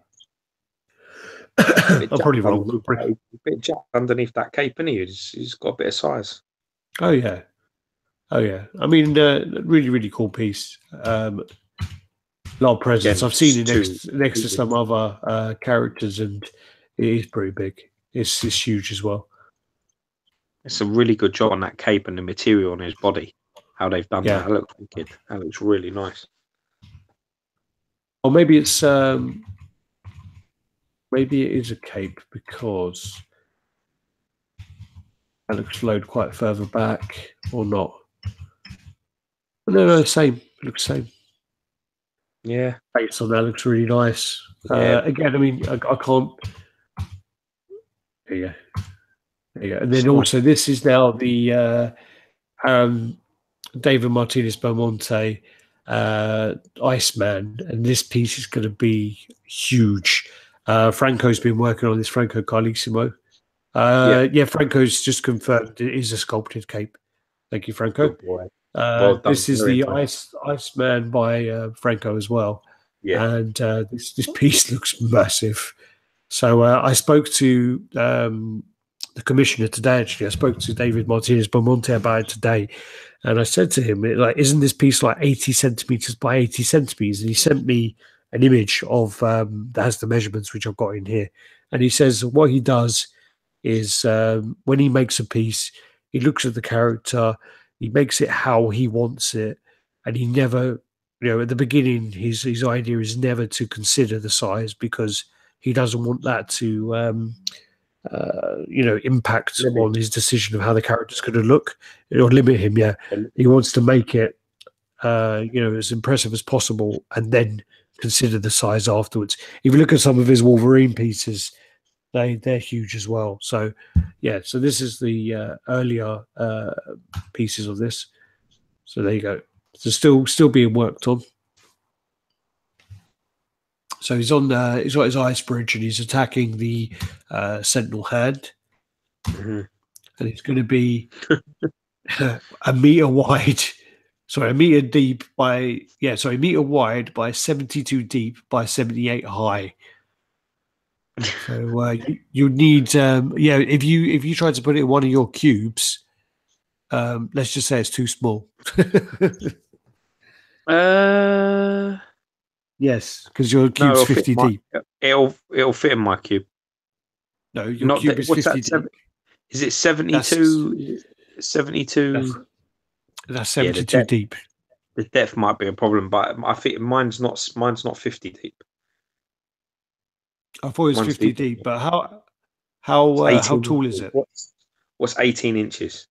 S1: I'm probably wrong.
S2: A bit jacked underneath that cape, isn't he? He's got a bit of size.
S1: Oh yeah. I mean, really, really cool piece. A lot of presence. I've seen it next to some other characters, and it is pretty big. It's huge as well.
S2: It's a really good job on that cape and the material on his body. How they've done that. That looks wicked. That looks really nice.
S1: Or maybe it's maybe it is a cape because that looks flowed quite further back, or not. No, same. It looks same.
S2: Yeah.
S1: Face on that looks really nice. Again, I mean, I can't. Yeah. And then also, this is now the David Martinez Belmonte Iceman, and this piece is going to be huge. Franco's been working on this, Franco Carlissimo. Franco's just confirmed it is a sculpted cape. Thank you, Franco.
S2: Good boy. Well done.
S1: This is the Iceman by Franco as well.
S2: Yeah.
S1: And this piece looks massive. So I spoke to the commissioner today, actually. I spoke to David Martinez Belmonte about it today. And I said to him, like, isn't this piece like 80 centimeters by 80 centimeters? And he sent me an image of that has the measurements, which I've got in here. And he says what he does is when he makes a piece, he looks at the character, he makes it how he wants it, and he never, at the beginning, his idea is never to consider the size because he doesn't want that to impact on his decision of how the character's going to look or limit him. Yeah, he wants to make it, as impressive as possible, and then consider the size afterwards. If you look at some of his Wolverine pieces, they're huge as well. So, yeah. So this is the earlier pieces of this. So there you go. So still being worked on. So he's on. He's got his ice bridge, and he's attacking the Sentinel hand, and it's going to be a meter wide. Sorry, a meter deep by a meter wide by 72 deep by 78 high. So you need if you try to put it in one of your cubes, let's just say it's too small. Yes, because your cube's 50 deep.
S2: It'll fit in my cube.
S1: No, your cube is 50 deep.
S2: Is it 72? 72.
S1: That's 72 deep.
S2: The depth might be a problem, but I think mine's not 50 deep.
S1: I thought it was 50 deep, but how tall is it?
S2: What's 18 inches?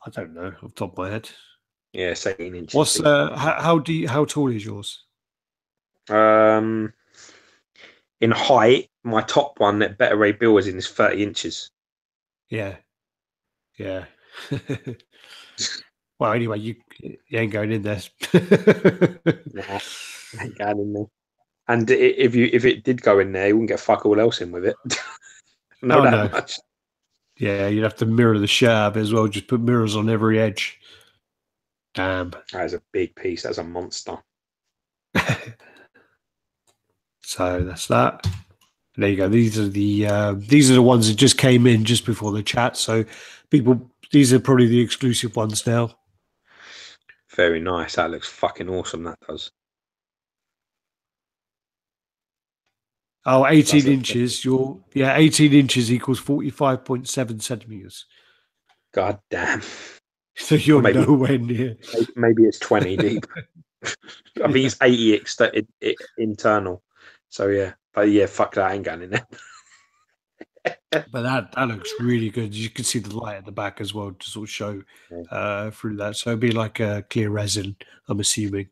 S1: I don't know, off the top of my head.
S2: Yeah, it's 18 inches.
S1: What's how tall is yours?
S2: In height, my top one that Better Ray Bill is in is 30 inches.
S1: Yeah. Well, anyway, you ain't going in there.
S2: Nah, ain't going in there. And if it did go in there, you wouldn't get fuck all else in with it. No. Much.
S1: Yeah, you'd have to mirror the shit out of it as well. Just put mirrors on every edge. Damn.
S2: That is a big piece. That's a monster.
S1: So that's that. There you go. These are the ones that just came in just before the chat. So these are probably the exclusive ones now.
S2: Very nice. That looks fucking awesome. That does.
S1: Oh, 18 inches. 18 inches equals 45.7 centimeters.
S2: God damn.
S1: So you're nowhere near.
S2: Maybe it's 20 deep. I think it's 80 internal. So yeah. But yeah, fuck that. I ain't going in there.
S1: But that looks really good. You can see the light at the back as well to sort of show through that. So it'd be like a clear resin, I'm assuming.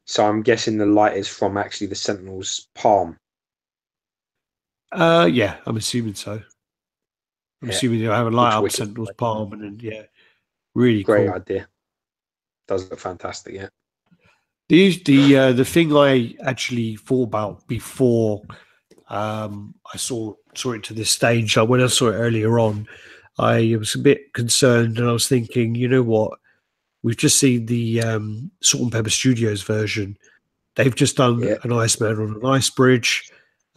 S2: So I'm guessing the light is from actually the Sentinel's palm.
S1: Yeah, I'm assuming so. I'm assuming you'll have a light up Sentinel's palm, and then really
S2: great
S1: cool.
S2: idea. Does look fantastic, yeah.
S1: The thing I actually thought about before I saw it to this stage, when I saw it earlier on, I was a bit concerned, and I was thinking, you know what? We've just seen the Salt and Pepper Studios version. They've just done an Iceman on an ice bridge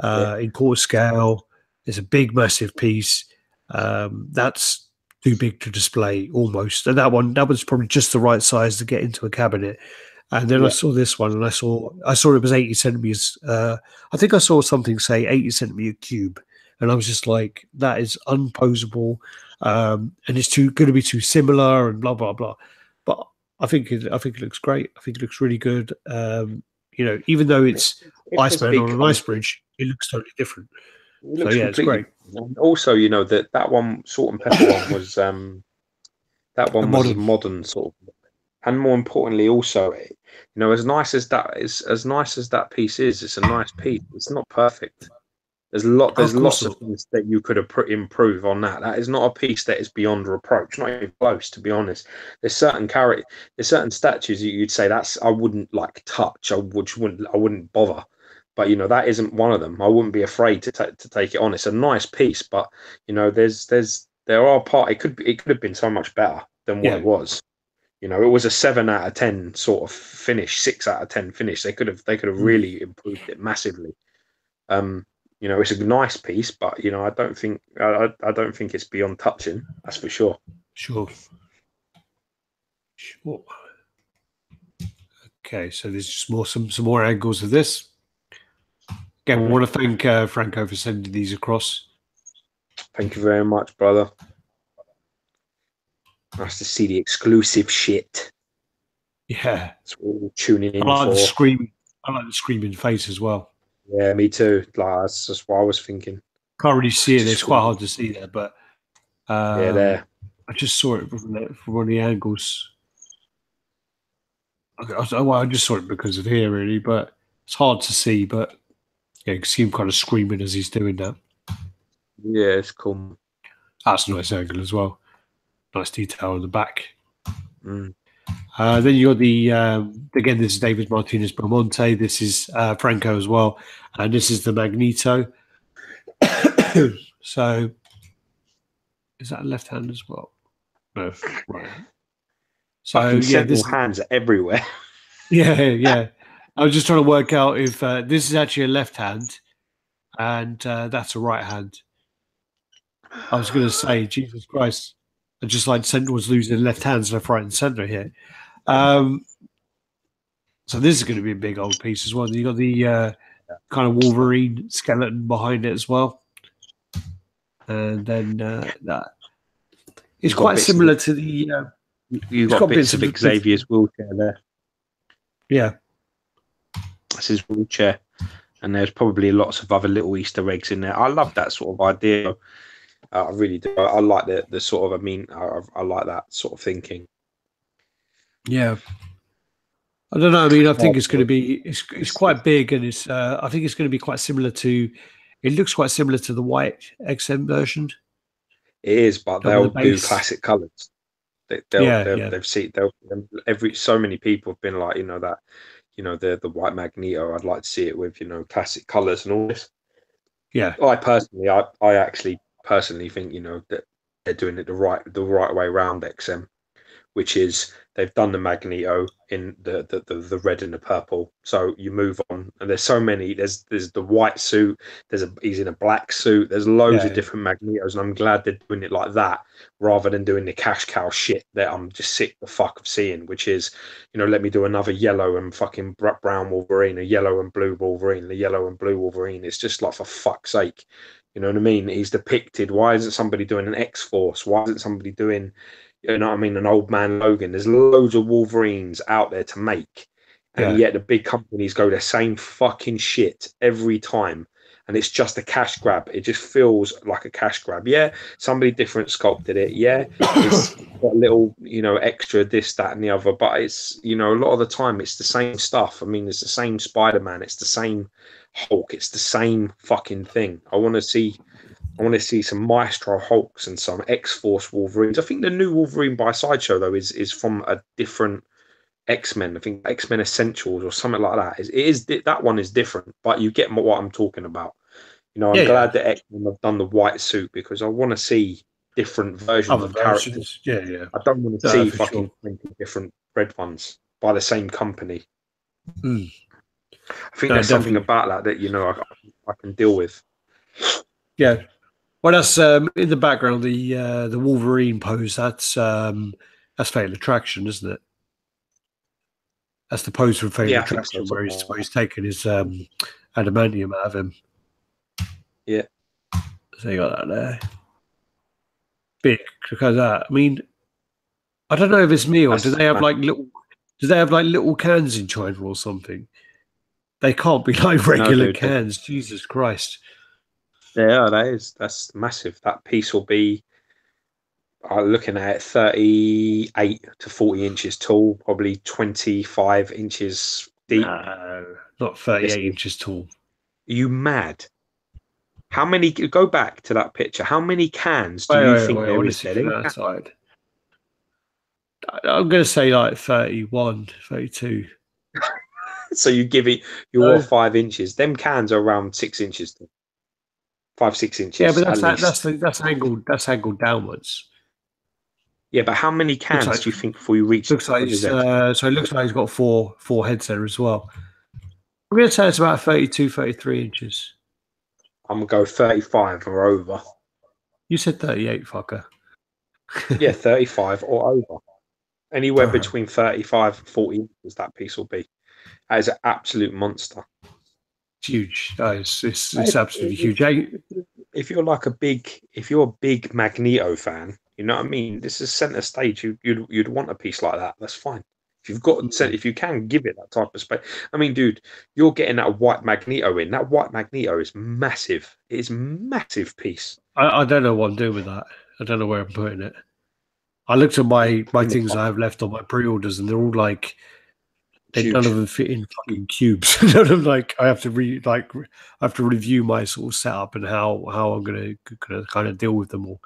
S1: in quarter scale. It's a big, massive piece. That's too big to display almost. And that was probably just the right size to get into a cabinet. And then I saw this one, and I saw it was 80 centimeters. I think I saw something say 80 centimeter cube, and I was just like, that is unposable, and it's going to be too similar, and blah blah blah. But I think it looks great. I think it looks really good. Even though it's Iceman on an ice bridge, it looks totally different. It's great.
S2: And also, that one Salt and Pepper one was was a modern sort of, and more importantly, also, as nice as that piece is, it's a nice piece. It's not perfect. There's lots of things that you could have improve on that. That is not a piece that is beyond reproach, not even close, to be honest. There's certain statues that you'd say I wouldn't like touch. I wouldn't bother. But that isn't one of them. I wouldn't be afraid to take it on. It's a nice piece, but it could have been so much better than what it was. It was a 7 out of 10 sort of finish, 6 out of 10 finish. They could have really improved it massively. It's a nice piece, but I don't think it's beyond touching. That's for sure.
S1: Sure. Okay, so there's just some more angles of this. Again, I want to thank Franco for sending these across.
S2: Thank you very much, brother. Nice to see the exclusive shit.
S1: Yeah,
S2: that's what we're tuning in
S1: I like
S2: for.
S1: I like the screaming face as well.
S2: Yeah, me too. That's just what I was thinking.
S1: Can't really see it. It's quite hard to see there, but
S2: there.
S1: I just saw it from one of the angles. I just saw it because of here, really, but it's hard to see. But yeah, you can see him kind of screaming as he's doing that.
S2: Yeah, it's cool.
S1: That's a nice angle as well. Nice detail on the back.
S2: Mm.
S1: Then you got the again. This is David Martinez Belmonte. This is Franco as well, and this is the Magneto. So, is that a left hand as well? No, right. So
S2: this hands are everywhere.
S1: Yeah. I was just trying to work out if this is actually a left hand, and that's a right hand. I was going to say, Jesus Christ, I just like centre was losing left hands left, right, and centre here. So this is going to be a big old piece as well. You got the kind of Wolverine skeleton behind it as well, and then that it's quite similar to the.
S2: You've got bits of Xavier's wheelchair there.
S1: Yeah,
S2: that's his wheelchair, and there's probably lots of other little Easter eggs in there. I love that sort of idea. I really do. I like the sort of. I like that sort of thinking.
S1: Yeah. I don't know. I mean, I think it's going to be it's quite big, and it's. I think it's going to be quite similar to. It looks quite similar to the white XM version.
S2: It is, but they'll do classic colours. They've seen. So many people have been like, the white Magneto. I'd like to see it with classic colours and all this.
S1: Yeah,
S2: I actually personally think that they're doing it the right way around XM, which is they've done the Magneto in the red and the purple. So you move on, and there's so many. There's the white suit. He's in a black suit. There's loads of different Magnetos, and I'm glad they're doing it like that rather than doing the cash cow shit that I'm just sick the fuck of seeing. Which is, let me do another yellow and fucking brown Wolverine, a yellow and blue Wolverine, the yellow and blue Wolverine. It's just like, for fuck's sake. You know what I mean? He's depicted. Why isn't somebody doing an X-Force? Why isn't somebody doing, an old man Logan? There's loads of Wolverines out there to make. And yet the big companies go the same fucking shit every time. And it's just a cash grab. It just feels like a cash grab. Yeah, somebody different sculpted it. Yeah, it's got a little, extra this, that, and the other. But it's, a lot of the time it's the same stuff. I mean, it's the same Spider-Man. It's the same Hulk. It's the same fucking thing. I want to see some Maestro Hulks and some X-Force Wolverines. I think the new Wolverine by Sideshow, though, is from a different X-Men. I think X-Men Essentials or something like that. That one is different, but you get what I'm talking about. I'm glad that X-Men have done the white suit because I want to see different versions of characters.
S1: Yeah.
S2: I don't want to see fucking 20 different red ones by the same company.
S1: Mm.
S2: I think there's something about that I can deal with.
S1: Yeah. Well, that's in the background. The Wolverine pose. That's Fatal Attraction, isn't it? That's the pose from Fatal Attraction where he's taking his adamantium out of him.
S2: Yeah.
S1: So you got that there. Big. Look at that. I mean, I don't know if it's me or do they have like little cans in China or something? They can't be like regular cans. Jesus Christ.
S2: Yeah, that's massive. That piece will be looking at it 38 to 40 inches tall, probably 25 inches deep.
S1: No, not 38 inches tall.
S2: Are you mad? How many? Go back to that picture. How many cans do you think there is there?
S1: That side. I'm going to say like 31, 32.
S2: So you give it your 5 inches. Them cans are around 6 inches, 5, 6 inches.
S1: Yeah, but that's angled. That's angled downwards.
S2: Yeah, but how many cans do you think before you reach?
S1: Looks like so. It looks like he's got four heads there as well. I'm going to say it's about 32, 33 inches.
S2: I'm going to go 35 or over.
S1: You said 38, fucker.
S2: Yeah, 35 or over. Anywhere between 35 and 40 inches that piece will be. That is an absolute monster.
S1: It's huge. It's absolutely huge.
S2: If you're like a big Magneto fan, you know what I mean? This is center stage. You'd want a piece like that. That's fine. If you can give it that type of space. I mean, dude, you're getting that white Magneto in. That white Magneto is massive. It is a massive piece.
S1: I don't know what I'm doing with that. I don't know where I'm putting it. I looked at my things I have left on my pre-orders, and they're all like none of them fit in fucking cubes. None of them, like I have to review my sort of setup and how I'm gonna kind of deal with them all.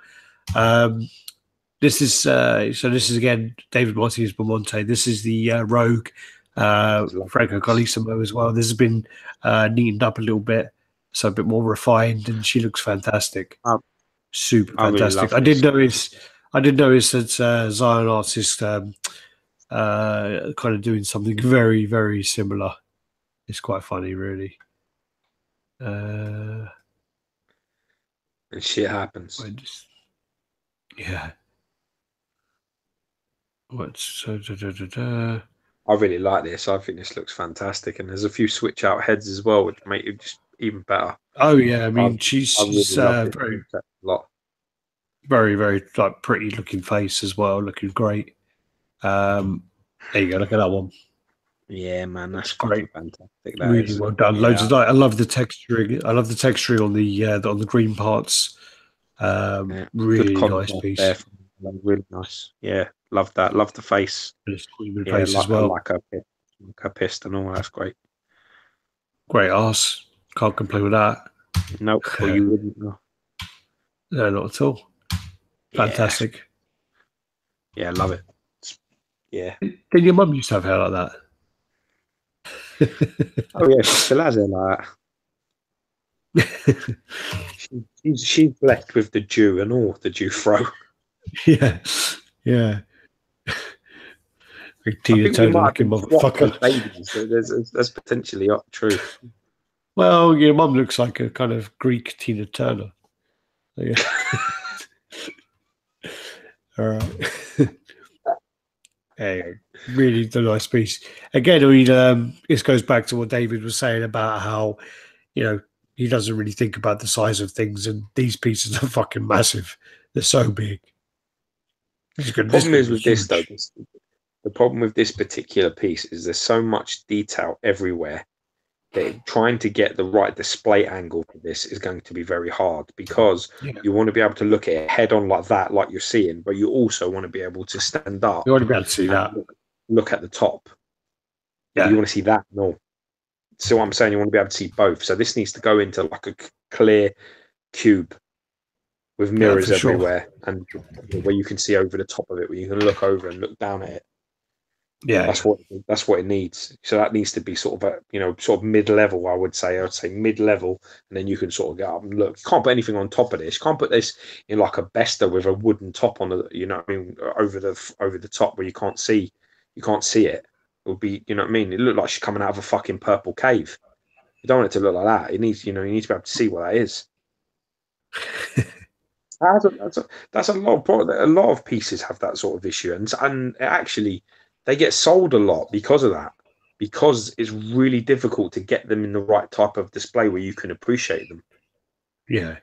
S1: This is again David Martinez Belmonte. This is the Rogue Franco Carlissimo as well. This has been neatened up a little bit, so a bit more refined, and she looks fantastic. Super fantastic. I did notice that Zion Arts is kind of doing something very, very similar. It's quite funny, really.
S2: And shit happens.
S1: Yeah.
S2: I really like this. I think this looks fantastic, and there's a few switch out heads as well, which make it just even better.
S1: Oh yeah, I mean she's
S2: very,
S1: very, very like pretty looking face as well, looking great. There you go. Look at that one.
S2: Yeah, man, that's great. Fantastic. That
S1: really well done. Loads of I love the texturing. I love the texturing on the green parts. Really nice piece.
S2: There. Really nice. Yeah, love that. Love the face.
S1: Face as well.
S2: Like her pist and all. That's great.
S1: Great ass. Can't complain with that.
S2: No, well, you wouldn't. No,
S1: not at all. Fantastic.
S2: Yeah, I love it. Yeah.
S1: Did your mum used to have hair like that?
S2: Oh yeah, she still has hair like that. she's blessed with the Jew and all, the Jew fro.
S1: Yeah. Tina Turner looking motherfucker.
S2: That's potentially true.
S1: Well, your mum looks like a kind of Greek Tina Turner. Yeah. All right. Hey, really a nice piece. Again, I mean, this goes back to what David was saying about how, he doesn't really think about the size of things, and these pieces are fucking massive. They're so big.
S2: The problem is with this, though. The problem with this particular piece is there's so much detail everywhere that trying to get the right display angle for this is going to be very hard, because you want to be able to look at it head on like that, like you're seeing, but you also want to be able to stand up.
S1: You want to be able to see that.
S2: Look at the top. Yeah. You want to see that? No. So what I'm saying, you want to be able to see both. So this needs to go into like a clear cube with mirrors everywhere, and where you can see over the top of it, where you can look over and look down at it.
S1: Yeah,
S2: that's what it needs. So that needs to be sort of mid-level. I would say mid-level, and then you can sort of get up and look. You can't put anything on top of this. You can't put this in like a Besta with a wooden top on the, over the top where you can't see it. It would be, you know what I mean? It looked like she's coming out of a fucking purple cave. You don't want it to look like that. It needs, you need to be able to see what that is. That's a lot of pieces have that sort of issue, and actually they get sold a lot because of that, because it's really difficult to get them in the right type of display where you can appreciate them.
S1: Yeah.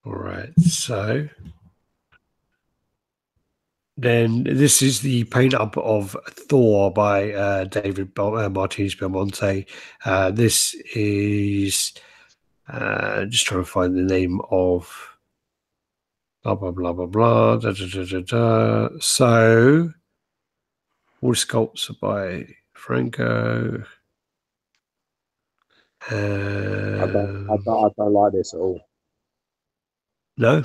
S1: All right. So then this is the paint up of Thor by David Martinez Belmonte. This is just trying to find the name of blah blah blah blah blah. So all sculpts are by Franco.
S2: I don't like this at all.
S1: No.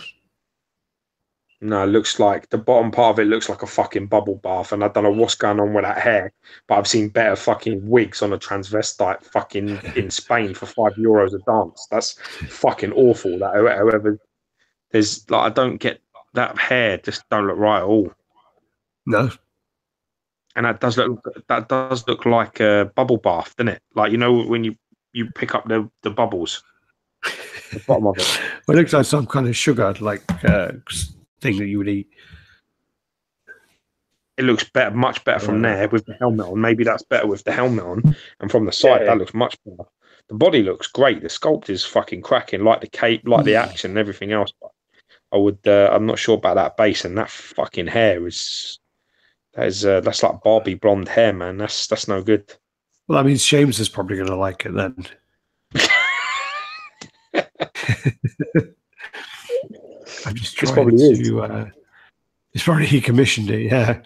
S2: No, it looks like the bottom part of it looks like a fucking bubble bath, and I don't know what's going on with that hair, but I've seen better fucking wigs on a transvestite fucking in Spain for €5 a dance. That's fucking awful. That however, there's like I don't get that hair. Just don't look right at all.
S1: No.
S2: And that does look like a bubble bath, doesn't it? Like when you pick up the bubbles, the bottom of it.
S1: Well, it looks like some kind of sugar like thing that you would eat.
S2: It looks better, much better from there with the helmet on. Maybe that's better with the helmet on, and from the side that looks much better. The body looks great. The sculpt is fucking cracking, like the cape, like the action, and everything else. But I'm not sure about that base, and that fucking hair that's like Barbie blonde hair, man. That's no good.
S1: Well, that means James is probably going to like it then. I'm just trying to. It's probably he commissioned it, yeah.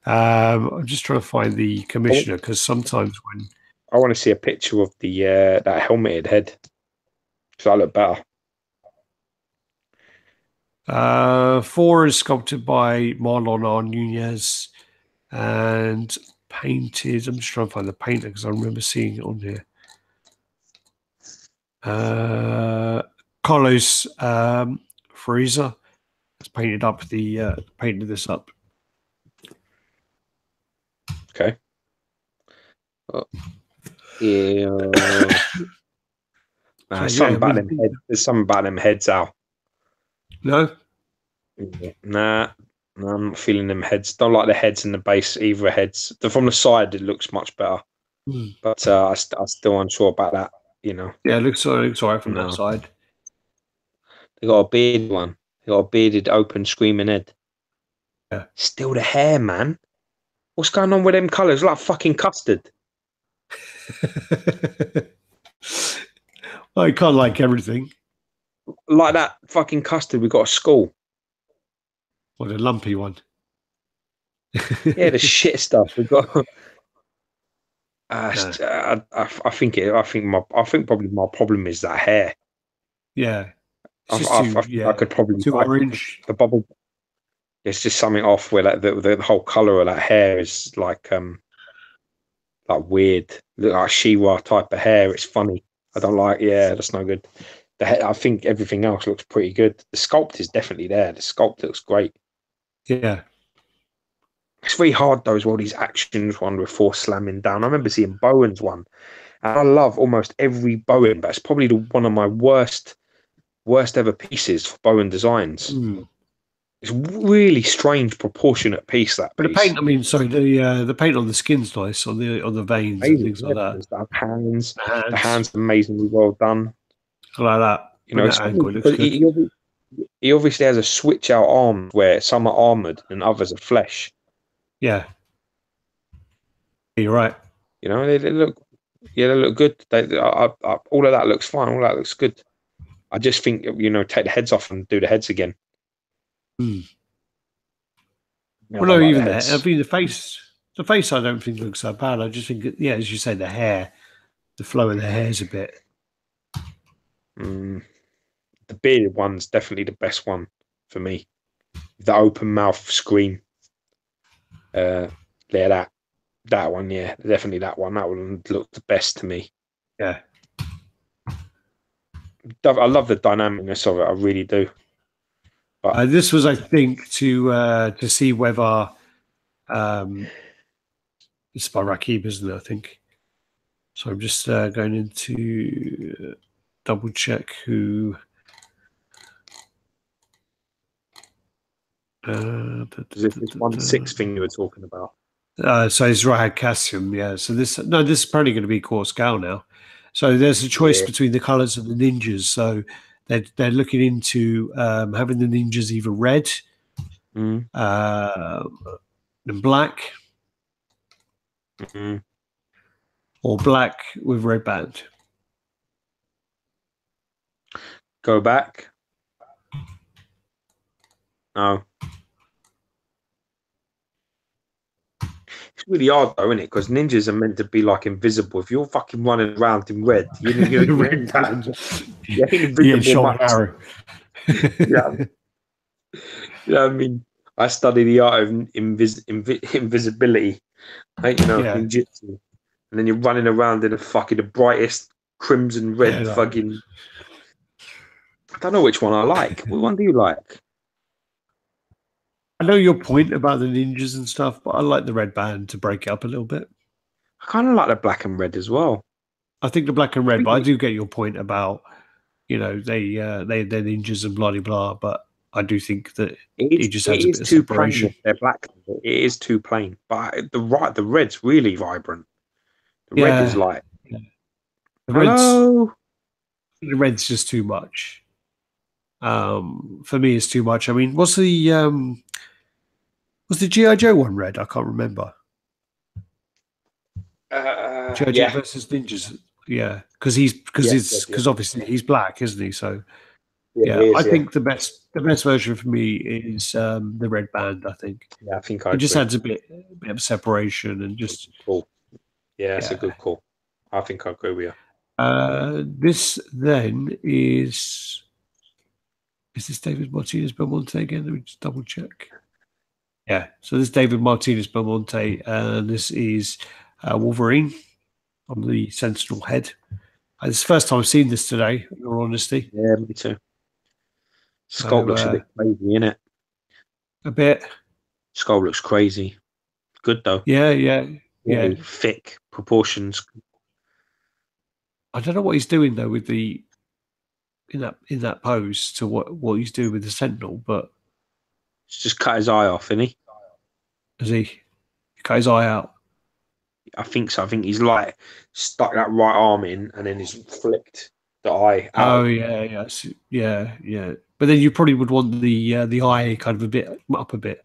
S1: I'm just trying to find the commissioner because sometimes when
S2: I want to see a picture of the that helmeted head, so I look better.
S1: 4 is sculpted by Marlon R. Nunez and painted. I'm just trying to find the painter because I remember seeing it on here. Carlos Frieza has painted up painted this up.
S2: Okay. Yeah. There's something about them heads out.
S1: No?
S2: Nah, I'm not feeling them heads. Don't like the heads and the base either. Heads. From the side, it looks much better. But I'm still unsure about that. Yeah,
S1: it looks all right from that side.
S2: They got a bearded one. They got a bearded, open, screaming head.
S1: Yeah.
S2: Still the hair, man. What's going on with them colours? Like fucking custard.
S1: Well, you can't like everything.
S2: Like that fucking custard we got at school.
S1: What, a lumpy one?
S2: Yeah, the shit stuff we got. I think probably my problem is that hair.
S1: Yeah.
S2: I could probably
S1: too orange.
S2: The bubble. It's just something off where like the whole color of that hair is like weird, look like She-Ra type of hair. It's funny. I don't like. Yeah, that's no good. I think everything else looks pretty good. The sculpt is definitely there. The sculpt looks great.
S1: Yeah.
S2: It's very hard though as well. These actions one with Force slamming down. I remember seeing Bowen's one, and I love almost every Bowen, but it's probably one of my worst ever pieces for Bowen designs. It's really strange, proportionate piece. But
S1: the paint, the paint on the skin's nice on the veins and things like that.
S2: The hands are amazingly well done.
S1: I like that.
S2: He obviously has a switch out arm where some are armored and others are flesh.
S1: Yeah, you're right.
S2: They look good. All of that looks fine. All that looks good. I just think take the heads off and do the heads again.
S1: Well, no, even that. I mean, the face. I don't think looks so bad. I just think, as you say, the hair, the flow of the hair is a bit.
S2: The bearded one's definitely the best one for me. The open mouth scream. That one, yeah, definitely that one. That one looked the best to me.
S1: Yeah. I
S2: love the dynamicness of it. I really do.
S1: But this was, I think, to see whether it's by Rakib, isn't it? I think. So I'm just going into double check who.
S2: Is this 1/6 thing you were talking about?
S1: So it's Radd Cassium, yeah. So this is probably going to be core scale now. So there's a choice between the colours of the ninjas. So they're looking into having the ninjas either red, and black, or black with red band.
S2: Go back. No. It's really hard though, isn't it? Because ninjas are meant to be like invisible. If you're fucking running around in red, you're
S1: Red band.
S2: you ain't
S1: Yeah,
S2: invisible
S1: shot
S2: much.
S1: an arrow.
S2: Yeah. You know what I mean? I study the art of invisibility, right? You know, in jitsu. And then you're running around in the brightest crimson red fucking. I don't know which one I like. What one do you like?
S1: I know your point about the ninjas and stuff, but I like the red band to break it up a little bit.
S2: I kind of like the black and red as well.
S1: I think the black and red, but I do get your point about, you know, they're ninjas and blah blah blah. But I do think that it just has a bit of separation.
S2: Plain. They're black. It is too plain. But the red's really vibrant. The red is like.
S1: Yeah.
S2: The
S1: red's just too much. For me, it's too much. I mean, was the G.I. Joe one red? I can't remember. G.I. Joe versus ninjas. Yeah, because obviously he's black, isn't he? So I think the best version for me is the red band. I think.
S2: Yeah, I think
S1: it just adds a bit of separation and just
S2: cool. Yeah, it's a good call. I think I agree with you.
S1: This then is this David Martinez Belmonte again? Let me just double check. Yeah, so this is David Martinez Belmonte, and this is Wolverine on the Sentinel head. It's the first time I've seen this today, in all honesty.
S2: Yeah, me too. Sculpt looks a bit crazy, innit?
S1: A bit.
S2: Sculpt looks crazy. Good though.
S1: Yeah.
S2: Thick proportions.
S1: I don't know what he's doing though with the in that pose to what he's doing with the Sentinel, but
S2: he's just cut his eye off, isn't he?
S1: Has he cut his eye out?
S2: I think so. I think he's like stuck that right arm in and then he's flicked the eye out.
S1: Oh yeah. But then you probably would want the eye kind of a bit up a bit.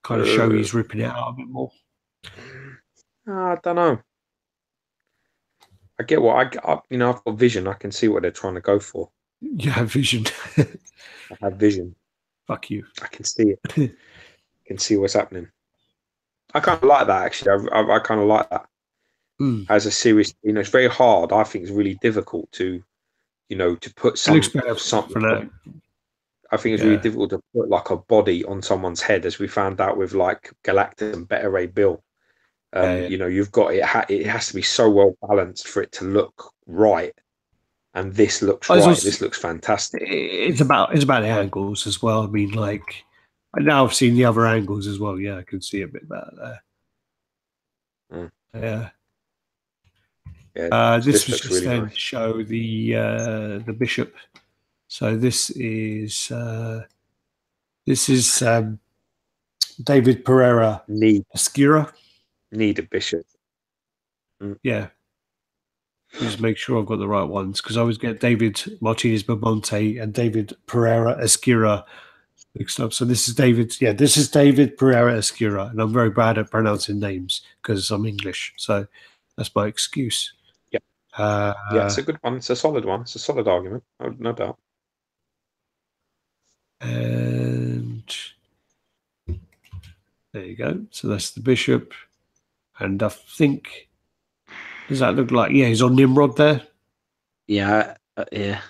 S1: Kind of show he's ripping it out a bit more.
S2: I don't know. I get what I've got vision. I can see what they're trying to go for.
S1: You have vision.
S2: I have vision.
S1: Fuck you.
S2: I can see it. I can see what's happening. I kind of like that actually. I kind of like that as a series. It's very hard. I think it's really difficult to put something. I think it's really difficult to put like a body on someone's head, as we found out with like Galactus and Beta Ray Bill. You've got it has to be so well balanced for it to look right, and this looks right. This looks fantastic.
S1: It's about the angles as well. I mean, like now I've seen the other angles as well. Yeah, I can see a bit better there. This was just really then nice. Show the bishop. So this is David Pereira Esquira.
S2: Need a bishop.
S1: Yeah. Just make sure I've got the right ones, because I always get David Martinez Belmonte and David Pereira Esquira mixed up. So this is David Pereira Esquira, and I'm very bad at pronouncing names because I'm English. So that's my excuse.
S2: Yeah. It's a good one. It's a solid one. It's a solid argument, no doubt.
S1: And there you go. So that's the bishop. And I think, does that look like, he's on Nimrod there?
S2: Yeah. Yep.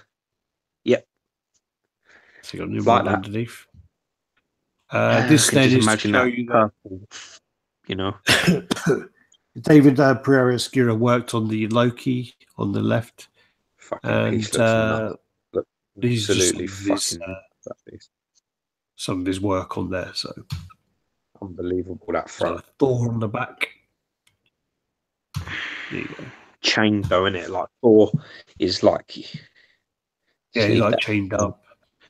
S1: So you got Nimrod like underneath. This then is to show you that, David Pereira Esquira worked on the Loki on the left.
S2: Fucking
S1: he's absolutely some of his work on there. So
S2: unbelievable, that front.
S1: Thor on the back. There you go.
S2: Chained though, isn't it? Like Thor is like,
S1: he's like chained up.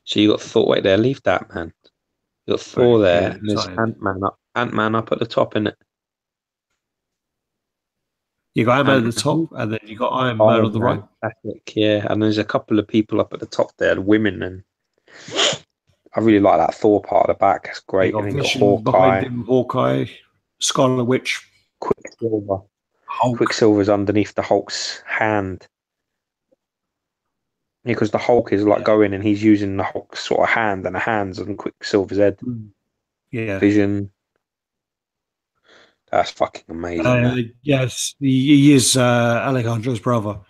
S2: So you got Thor. Wait there, leave that, man. You got Thor there, and there's Ant-Man up at the top, innit? You got Ant-Man
S1: at the top, and then you got Iron Man on the right.
S2: Yeah, and there's a couple of people up at the top there, the women, and I really like that Thor part of the back. It's great.
S1: You got Vision behind him, Hawkeye, Scarlet Witch,
S2: Quicksilver. Quicksilver's underneath the Hulk's hand. Because the Hulk is like going and he's using the Hulk's sort of hand, and the hands on Quicksilver's head.
S1: Yeah.
S2: Vision. That's fucking amazing.
S1: Yes, he is Alejandro's brother.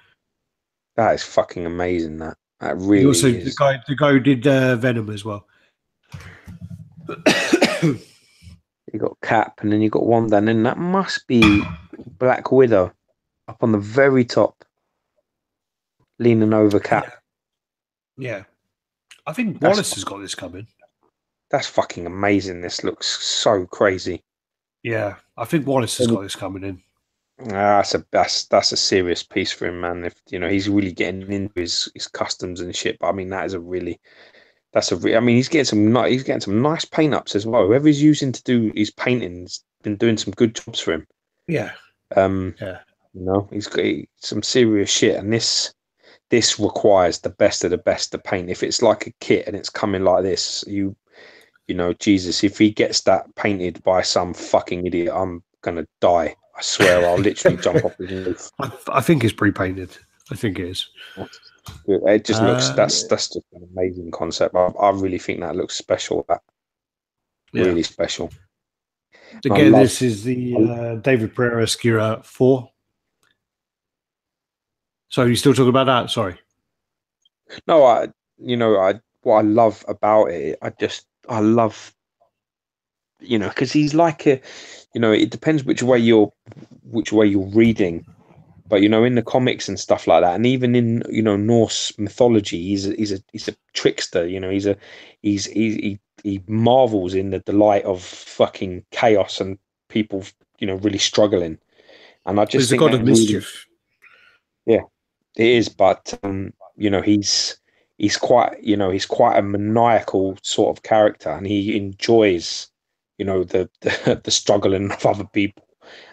S2: That is fucking amazing. That
S1: He
S2: really
S1: also
S2: is.
S1: the guy who did Venom as well.
S2: You got Cap, and then you got Wanda, and then that must be Black Widow up on the very top, leaning over Cap.
S1: Yeah. I think Wallace has got this coming.
S2: That's fucking amazing. This looks so crazy.
S1: Yeah, I think Wallace has got this coming in.
S2: That's a serious piece for him, man. If he's really getting into his customs and shit. But I mean, I mean, he's getting some nice paint ups as well. Whoever he's using to do his paintings been doing some good jobs for him.
S1: Yeah.
S2: Yeah. He's got some serious shit, and this requires the best of the best to paint. If it's like a kit and it's coming like this, Jesus, if he gets that painted by some fucking idiot, I'm gonna die. I swear, I'll literally jump off his roof.
S1: I think it's pre-painted. I think it is.
S2: It just looks that's just an amazing concept. I really think that looks special. Really special.
S1: Again, this is the David Pereira Skira 4. So you still talking about that? Sorry.
S2: No, what I love about it, I love, because he's like it depends which way you're reading, but in the comics and stuff like that, and even in Norse mythology, he's a trickster. He marvels in the delight of fucking chaos and people really struggling, and I just think
S1: he's a god of mischief.
S2: Yeah, it is, but he's quite a maniacal sort of character, and he enjoys the struggling of other people.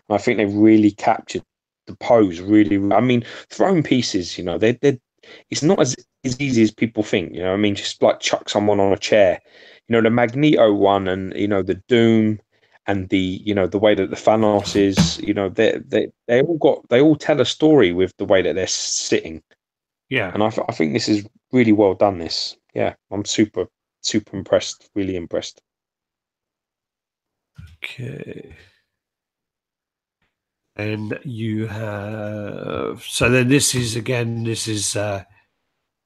S2: And I think they really captured the pose really. I mean, throwing pieces, they it's not as easy as people think. I mean, just like chuck someone on a chair. The Magneto one, and the Doom, and the way that the Thanos is. They all tell a story with the way that they're sitting.
S1: Yeah,
S2: and I think this is really well done. I'm super impressed. Really impressed.
S1: Okay. And you have this is David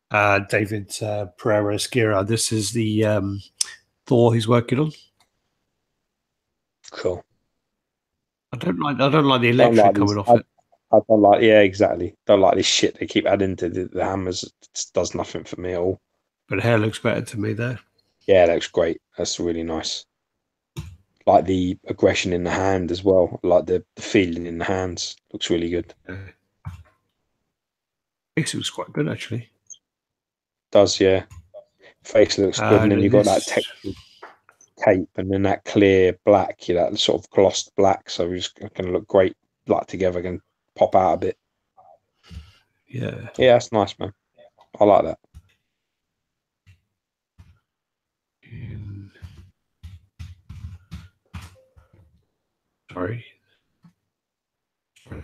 S1: Pereira Skira. This is the Thor he's working on.
S2: Cool.
S1: I don't like the electric coming off it.
S2: I don't like, yeah, exactly. Don't like this shit they keep adding to the hammers. It does nothing for me at all.
S1: But the hair looks better to me there.
S2: Yeah, that looks great. That's really nice. Like the aggression in the hand as well. Like the feeling in the hands. Looks really good.
S1: It looks quite good, actually.
S2: Does, yeah. Face looks good. And then you've got that textured cape and then that clear black, that sort of glossed black. So it's going to look great, like together, can pop out a bit.
S1: Yeah.
S2: Yeah, that's nice, man. I like that.
S1: Sorry.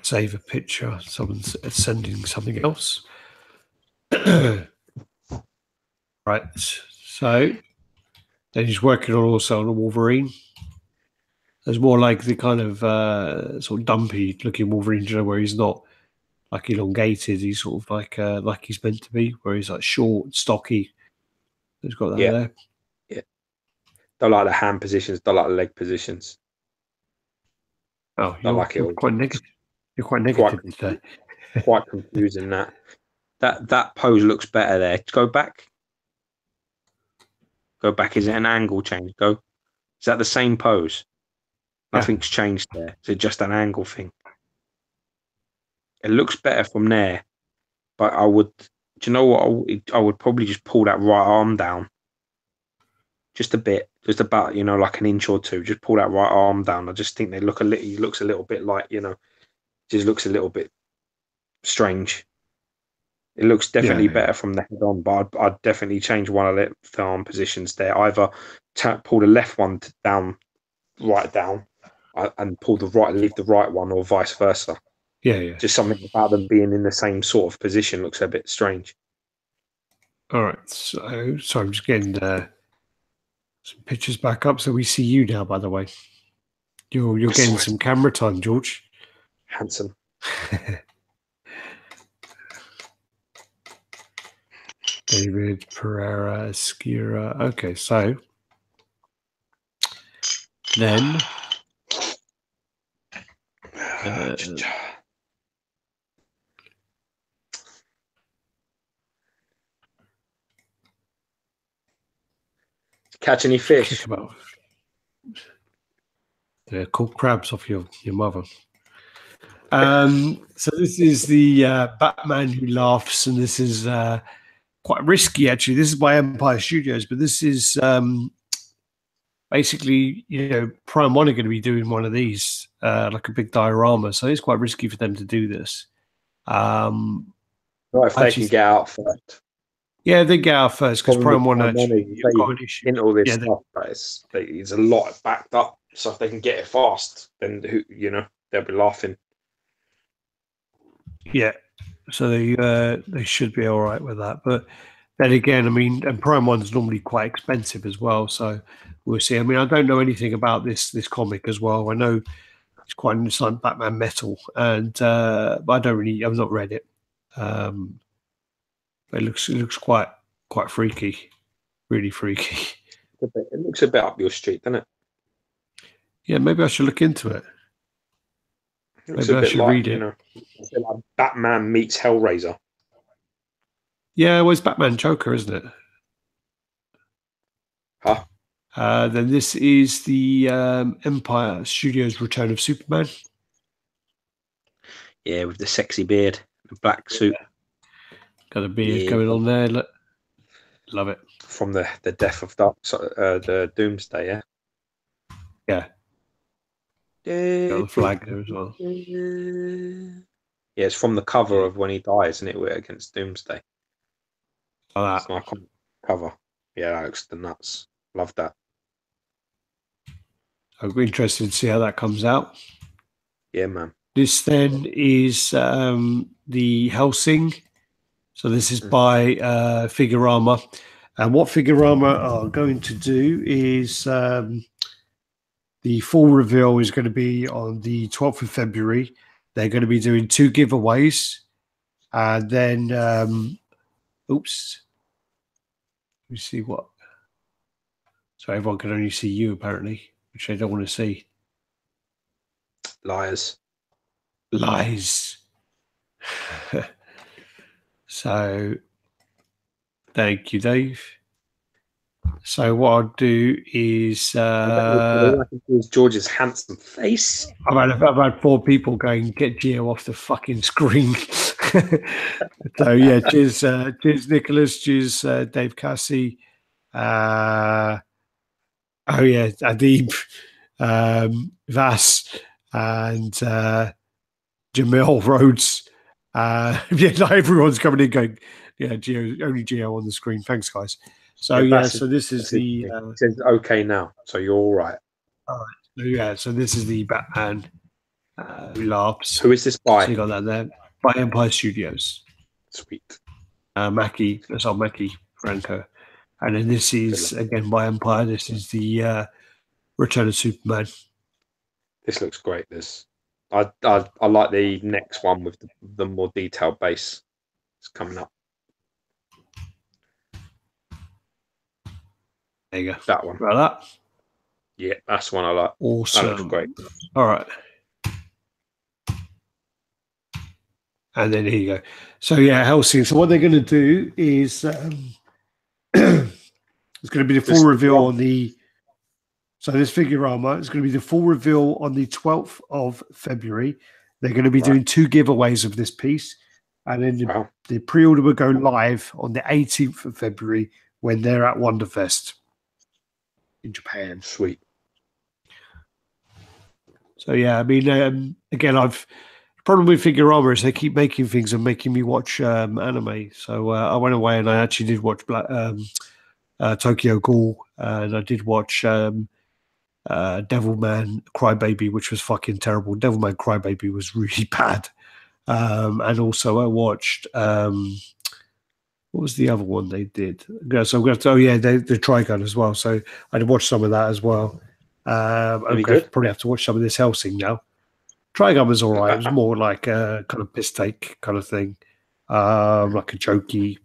S1: Save a picture. Someone's sending something else. Right. So then he's working on also on a Wolverine. There's more like the kind of sort of dumpy looking Wolverine, where he's not like elongated. He's sort of like he's meant to be, where he's like short, stocky. He's got that there.
S2: Yeah. Don't like the hand positions. Don't like the leg positions.
S1: Oh, you're quite negative. You're quite negative today.
S2: Quite confusing that pose looks better there. Go back. Is it an angle change? Is that the same pose? Nothing's changed there. Is it just an angle thing? It looks better from there, but I would. Do you know what? I would probably just pull that right arm down, just a bit, just about like an inch or two. Just pull that right arm down. I just think they look He looks a little bit like just looks a little bit strange. It looks definitely better from the head on, but I'd definitely change one of the arm positions there. Either pull the left one right down, and pull the right, leave the right one, or vice versa.
S1: Yeah.
S2: Just something about them being in the same sort of position looks a bit strange.
S1: All right. So I'm just getting some pictures back up, so we see you now. By the way, You're getting some camera time, George.
S2: Handsome.
S1: David Pereira Esquira. Okay, so then
S2: catch any fish?
S1: They're called crabs off your mother. So this is the Batman Who Laughs, and this is quite risky, actually. This is by Empire Studios, but this is basically, Prime One are going to be doing one of these, like a big diorama. So it's quite risky for them to do this.
S2: Right, if they can get out first.
S1: Yeah, they get out first because Prime One actually got an issue.
S2: In all this stuff, it's a lot backed up. So if they can get it fast, then they'll be laughing.
S1: Yeah, so they should be all right with that. But then again, I mean, and Prime One's normally quite expensive as well. So we'll see. I mean, I don't know anything about this comic as well. I know it's quite like Batman Metal, and but I've not read it. But it looks quite freaky, really freaky.
S2: It looks a bit up your street, doesn't it?
S1: Yeah, maybe I should look into it.
S2: Maybe I should read it. It's a bit like Batman meets Hellraiser.
S1: Yeah, well, it's Batman Joker, isn't it?
S2: Huh?
S1: Then this is the Empire Studios Return of Superman.
S2: Yeah, with the sexy beard, the black suit.
S1: Got a beard going on there. Look. Love it.
S2: From the death of the Doomsday, yeah?
S1: Yeah. Got the flag there as well.
S2: Yeah, it's from the cover of when he dies, isn't it? Against Doomsday.
S1: Oh,
S2: it's my cover. Yeah, that looks the nuts. Love that.
S1: I'll be interested to see how that comes out.
S2: Yeah, man.
S1: This then is the Helsing. So this is by Figurama. And what Figurama are going to do is the full reveal is going to be on the 12th of February. They're going to be doing 2 giveaways. And then, oops. Let me see what. So everyone can only see you, apparently, which they don't want to see.
S2: Lies.
S1: So, thank you, Dave. So what I'll do is
S2: George's handsome face.
S1: I've had 4 people going, get Gio off the fucking screen. So yeah, cheers Nicholas, cheers Dave Cassie. Adib, Vas, and Jamil Rhodes. Everyone's coming in going, Gio, only Gio on the screen. Thanks, guys. So so this is the.
S2: It says okay now, so you're all right.
S1: All right. So this is the Batman Who Laughs.
S2: Who is this by?
S1: So you got that there by Empire Studios.
S2: Sweet.
S1: Mackie, that's our Mackie Franco, and then this is again by Empire. This is the Return of Superman.
S2: This looks great. I like the next one with the more detailed base. It's coming up.
S1: There you go.
S2: That one.
S1: Right, that?
S2: Yeah, that's one I like.
S1: Awesome.
S2: That looks great.
S1: All right. And then here you go. So yeah, Helsing. So what they're going to do is it's going to be the full reveal on the. So this Figurama is going to be the full reveal on the 12th of February. They're going to be doing 2 giveaways of this piece, and then the pre-order will go live on the 18th of February when they're at Wonderfest in Japan.
S2: Sweet.
S1: So yeah, I mean, again, I've problem with Figurama is they keep making things and making me watch anime. So I went away and I actually did watch Tokyo Ghoul, and I did watch Devilman Crybaby, which was fucking terrible. Devilman Crybaby was really bad. And also I watched what was the other one they did? So I'm going to the Trigun as well. So I watched some of that as well. Okay, probably have to watch some of this Helsing now. Trigun was all right. It was more like a kind of piss take kind of thing, like a jokey.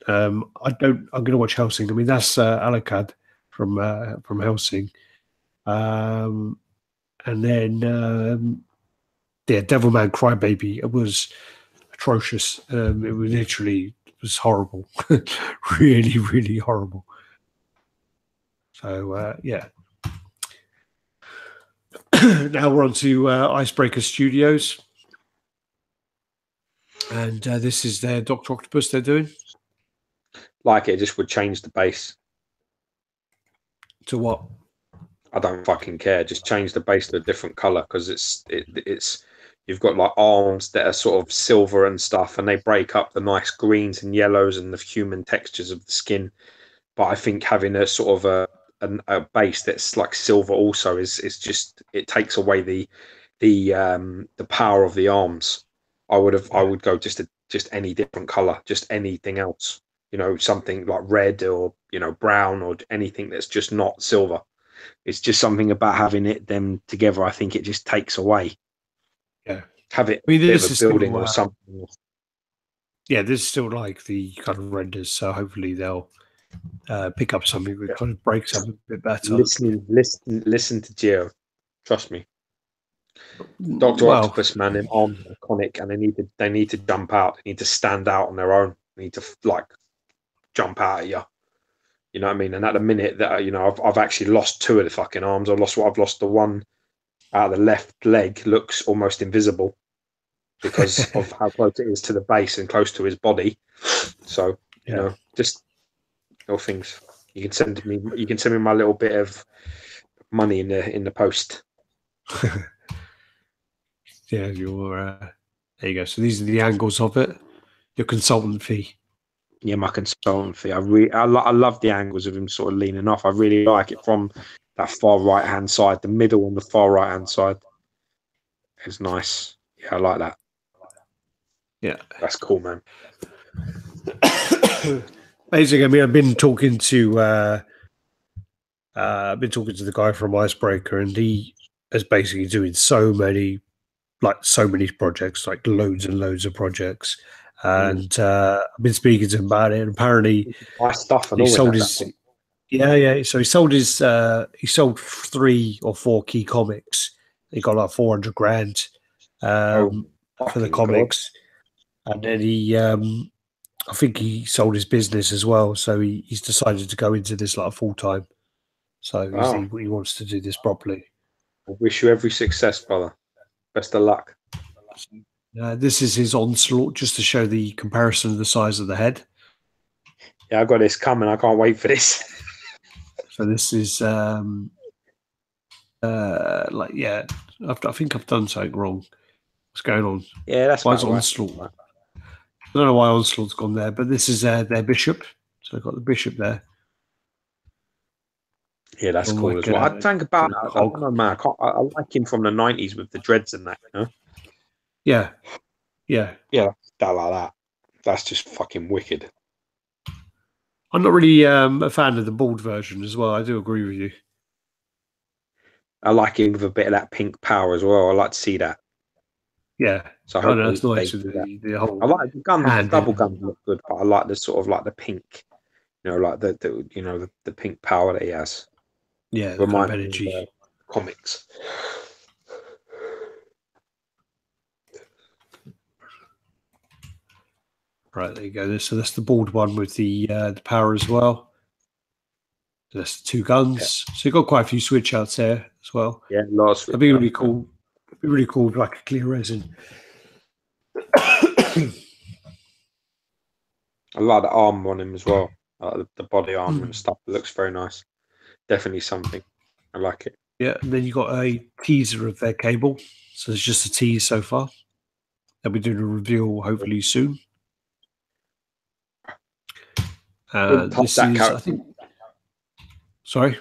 S1: I'm going to watch Helsing. I mean, that's Alucard from Helsing, and then Devilman Crybaby. It was atrocious. It was horrible, really, really horrible. So yeah. Now we're on to Icebreaker Studios, and this is their Dr. Octopus they're doing.
S2: Like it just would change the base.
S1: To what?
S2: I don't fucking care. Just change the base to a different color, because it's you've got like arms that are sort of silver and stuff, and they break up the nice greens and yellows and the human textures of the skin. But I think having a sort of a base that's like silver also is just, it takes away the power of the arms. I would go just any different color, just anything else. You know, something like red or, you know, brown or anything that's just not silver. It's just something about having them together. I think it just takes away.
S1: Yeah.
S2: Have it a bit of a building or something.
S1: Yeah, this is still like the kind of renders, so hopefully they'll pick up something that kind of breaks up a bit better.
S2: Listen to Geo. Trust me. Dr. Octopus, man, them arms are iconic, and they need to jump out. They need to stand out on their own. They need to like jump out at you. You know what I mean? And at the minute that, you know, I've actually lost 2 of the fucking arms. I've lost the one out of the left leg, looks almost invisible because of how close it is to the base and close to his body. So, you know, just little things. You can send me my little bit of money in the post.
S1: Yeah, there you go. So these are the angles of it. Your consultant fee.
S2: Yeah, my consultant fee. I love the angles of him sort of leaning off. I really like it from that far right hand side, the middle and the far right hand side. It's nice. Yeah, I like that.
S1: Yeah,
S2: that's cool, man.
S1: Amazing. I mean, I've been talking to the guy from Icebreaker, and he is basically doing so many projects, like loads and loads of projects. And I've been speaking to him about it, and apparently
S2: nice stuff. And
S1: he sold his So he sold 3 or 4 key comics. He got like $400,000 for the comics, and then he I think he sold his business as well. So he's decided to go into this like full time. So he wants to do this properly.
S2: I wish you every success, brother. Best of luck.
S1: This is his onslaught, just to show the comparison of the size of the head.
S2: Yeah, I got this coming. I can't wait for this.
S1: So this is I think I've done something wrong. What's going on?
S2: Yeah, that's
S1: why is onslaught. Right. I don't know why onslaught's gone there, but this is their bishop. So I've got the bishop there.
S2: Yeah, that's cool as well. I think about it. I don't know, man. I like him from the 90s with the dreads and that, you know?
S1: Yeah.
S2: That like that. That's just fucking wicked.
S1: I'm not really a fan of the bald version as well. I do agree with you.
S2: I like him with a bit of that pink power as well. I like to see that.
S1: Yeah.
S2: So
S1: I know it's nice with the whole.
S2: I like the guns. The double guns look good, but I like the sort of like the pink. You know, like the pink power that he has.
S1: Yeah,
S2: remind me of comics.
S1: Right, there you go. So that's the bald one with the power as well. So that's the 2 guns. Yeah. So you've got quite a few switch outs there as well.
S2: Yeah, lots.
S1: That'd be really cool. It'd be really cool with like a clear resin.
S2: I like the arm on him as well. The body arm and stuff. It looks very nice. Definitely something. I like it.
S1: Yeah, and then you got a teaser of their cable. So it's just a tease so far. They'll be doing a reveal hopefully soon. This is, I think. Sorry?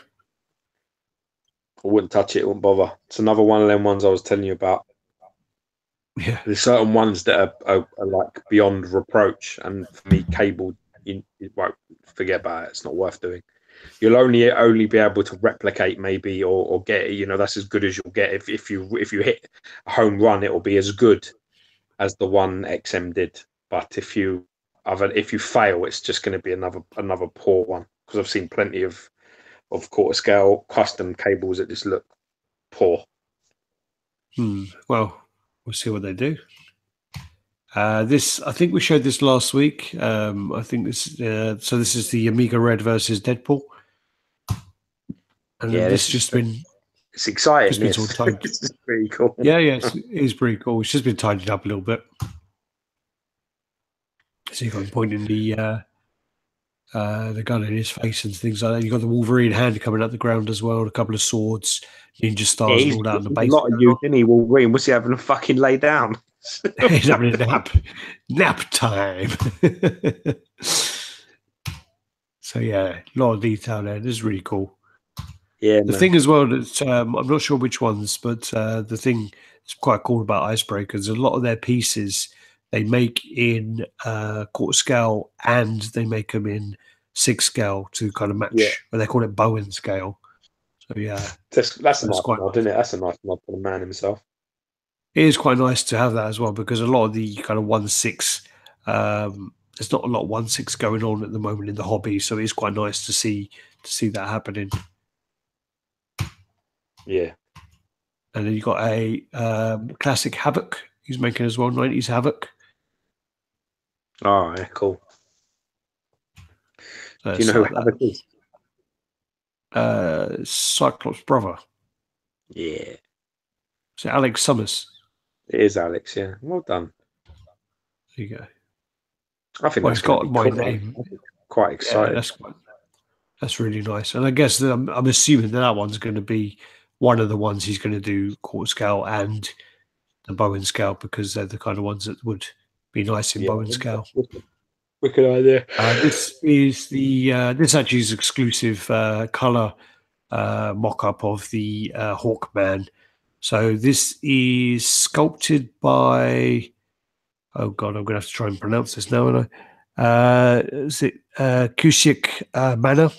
S2: I wouldn't touch it. Wouldn't bother. It's another one of them ones I was telling you about.
S1: Yeah.
S2: There's certain ones that are like beyond reproach, and for me, cable, you won't forget about it. It's not worth doing. You'll only be able to replicate maybe or get it. That's as good as you'll get. If you hit a home run, it will be as good as the one XM did. But if you fail, it's just going to be another poor one, because I've seen plenty of quarter scale custom cables that just look poor.
S1: Well, we'll see what they do. I think we showed this last week. I think this. So this is the Amiga Red versus Deadpool, and this just been.
S2: It's exciting.
S1: This
S2: is pretty cool.
S1: Yeah, it is pretty cool. It's just been tidied up a little bit. So you got him pointing the gun in his face and things like that. You got the Wolverine hand coming out the ground as well. A couple of swords, ninja stars, and all that on the base.
S2: A lot of you, didn't he? Wolverine, what's he having to fucking lay down?
S1: He's having a nap time. So yeah, a lot of detail there. This is really cool.
S2: Yeah.
S1: The thing as well that I'm not sure which ones, but the thing that's quite cool about Icebreakers, a lot of their pieces they make in quarter scale and they make them in 6 scale to kind of match.
S2: Yeah.
S1: Well, they call it Bowen scale. So yeah,
S2: that's a nice nod, isn't it? That's a nice nod for the man himself.
S1: It is quite nice to have that as well, because a lot of the kind of 1/6, there's not a lot of 1/6 going on at the moment in the hobby, so it's quite nice to see that happening.
S2: Yeah.
S1: And then you got a classic Havoc he's making as well, 90s Havoc.
S2: All right, cool. Do you know who Havoc is?
S1: Cyclops' brother.
S2: Yeah.
S1: So Alex Summers.
S2: It is Alex, yeah. Well done.
S1: There you go.
S2: I think that's got my name. Quite excited.
S1: Yeah, that's really nice. And I guess I'm assuming that one's going to be one of the ones he's going to do quarter scale and the Bowen scale, because they're the kind of ones that would be nice in Bowen scale.
S2: Wicked idea.
S1: This is this actually is exclusive color mock-up of the Hawkman. So this is sculpted by, oh god, I'm going to have to try and pronounce this now, aren't I? Is it Kushik Mana?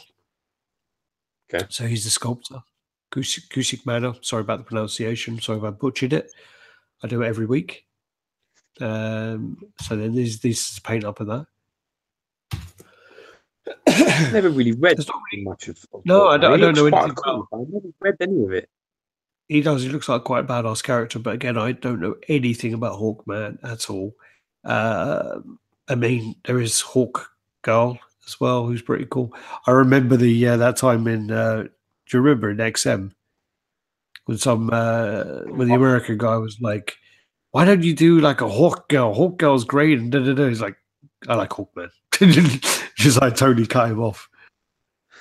S2: Okay.
S1: So he's the sculptor. Kushik Mana. Sorry about the pronunciation. Sorry if I butchered it. I do it every week. So then this is paint up of that.
S2: I've never really read much of
S1: no, I don't know anything
S2: about. I've never read any of it.
S1: He does. He looks like quite a badass character, but again, I don't know anything about Hawkman at all. I mean, there is Hawk Girl as well, who's pretty cool. I remember that time in. Do you remember in XM when when the American guy was like, "Why don't you do like a Hawk Girl? Hawk Girl's great." And he's like, "I like Hawkman." Just like totally cut him off.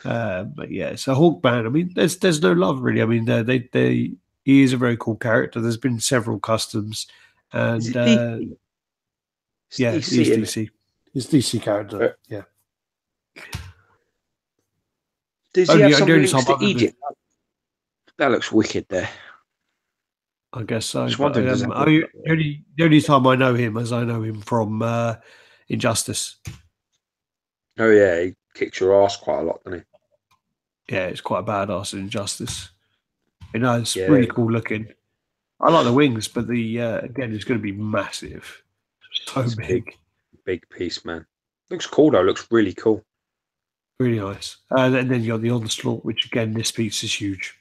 S1: But yeah, so Hawkman. I mean, there's no love really. I mean, he is a very cool character. There's been several customs, and yeah, he's DC. He's DC character. Yeah.
S2: Does he have some links to Egypt? That looks wicked there.
S1: I guess so. The only time I know him, as I know him from Injustice.
S2: Oh yeah, he kicks your ass quite a lot, doesn't he?
S1: Yeah, it's quite a badass in Injustice. It's really cool looking. I like the wings, but the again, it's going to be massive. So it's
S2: big piece, man. Looks cool though. Looks really cool.
S1: Really nice. And then you got the Onslaught, which again, this piece is huge.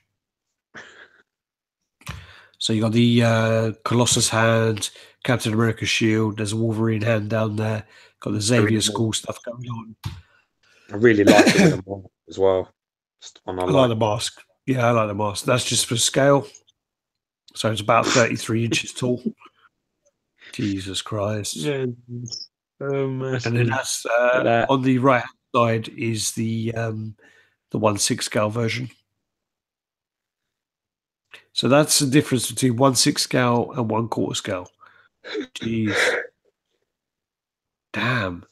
S1: So you got the Colossus hand, Captain America shield. There's a Wolverine hand down there. Got the Xavier School stuff going on.
S2: I really like it as well.
S1: I like the mask. Yeah, I like the mask. That's just for scale. So it's about 33 inches tall. Jesus Christ.
S2: Yeah.
S1: And then that's on the right side is the 1/6 scale version. So that's the difference between 1/6 scale and 1/4 scale. Jeez. Damn.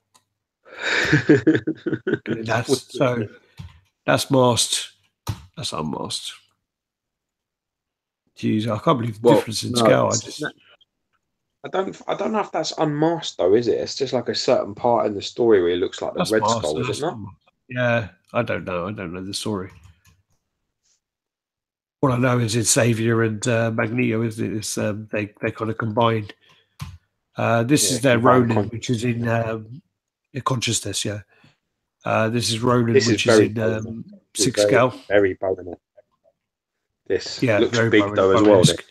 S1: That's masked. That's unmasked. Jeez, I can't believe the difference in scale.
S2: I don't know if that's unmasked though, is it? It's just like a certain part in the story where it looks like the Red Skull, is it not?
S1: Yeah, I don't know. I don't know the story. All I know is it's Xavier and Magneto, isn't it? It's, they kind of combined. This is their Ronin, which is in consciousness. Yeah. This is Ronin, which is in 6 scale.
S2: Very Bowen. This looks
S1: very
S2: big though as well.
S1: It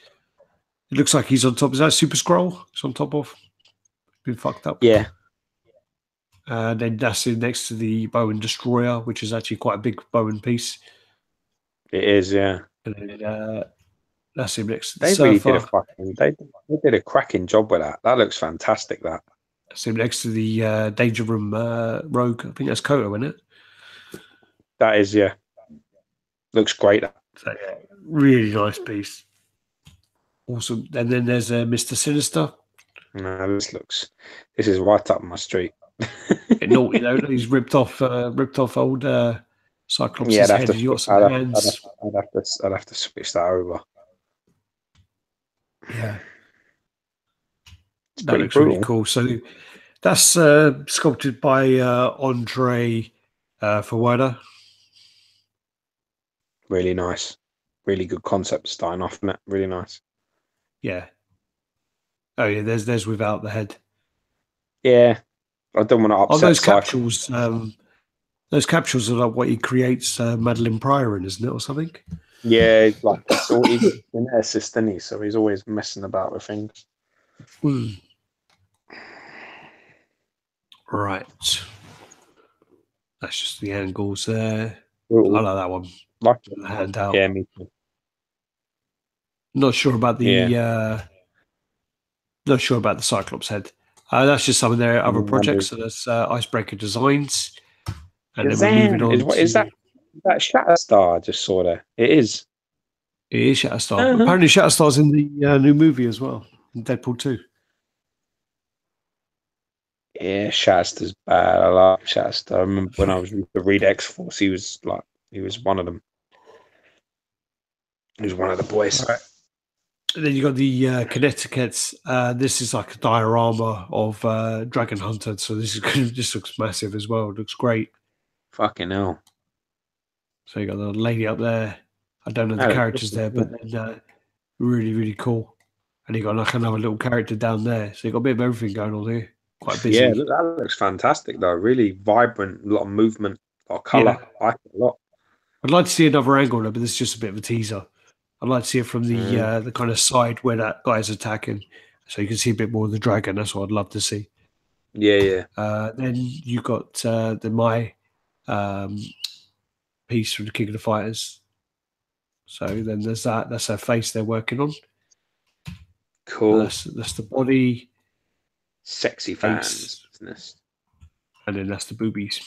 S1: looks like he's on top. Is that Super Scroll? It's on top of. Been fucked up.
S2: Yeah.
S1: Then that's in next to the Bowen Destroyer, which is actually quite a big Bowen piece.
S2: It is, yeah.
S1: And then that's him next to the
S2: They
S1: Surfer.
S2: really did they did a cracking job with that. That looks fantastic. That's
S1: him next to the Danger Room Rogue. I think that's Koto, isn't it?
S2: That is, yeah. Looks great.
S1: So, yeah, really nice piece. Awesome. And then there's Mr. Sinister.
S2: No, this is right up my street.
S1: Naughty though, he's ripped off old Cyclops' head. You got some hands.
S2: I'd have to switch that over.
S1: Yeah,
S2: it's
S1: that looks really cool. So that's sculpted by Andre Fawada.
S2: Really nice, really good concept starting off, isn't it? Really nice.
S1: Yeah. Oh yeah, there's without the head.
S2: Yeah, I don't want to upset.
S1: Those capsules. Those capsules are like what he creates Madeline Pryor in, isn't it, or something?
S2: Yeah, like he's an assistant, isn't he? So he's always messing about with things.
S1: Right. That's just the angles there. I like that one.
S2: Like
S1: the hand out.
S2: Yeah, me too.
S1: Not sure about the not sure about the Cyclops head. That's just some of their other projects. So that's Icebreaker Designs. And then we're moving on.
S2: Is that Shatterstar I just saw there? It is.
S1: It is Shatterstar. Apparently Shatterstar's in the new movie as well, in Deadpool 2.
S2: Yeah, Shatterstar's bad. I like Shatterstar. I remember when I was with the Read X-Force, he was one of them. He was one of the boys.
S1: Right. And then you got the Connecticut's. This is like a diorama of Dragon Hunter. So this looks massive as well. It looks great.
S2: Fucking hell.
S1: So you got the lady up there. I don't know the characters there, but really, really cool. And you got like another little character down there. So you got a bit of everything going on here. Quite busy.
S2: Yeah, that looks fantastic though. Really vibrant, a lot of movement, a lot of colour.
S1: Yeah.
S2: I like it a lot.
S1: I'd like to see another angle though, but this is just a bit of a teaser. I'd like to see it from the kind of side where that guy's attacking, so you can see a bit more of the dragon. That's what I'd love to see.
S2: Yeah.
S1: Then you got the My piece from the King of the Fighters. So then there's that. That's her face they're working on.
S2: Cool.
S1: That's the body.
S2: Sexy fans.
S1: And then that's the boobies.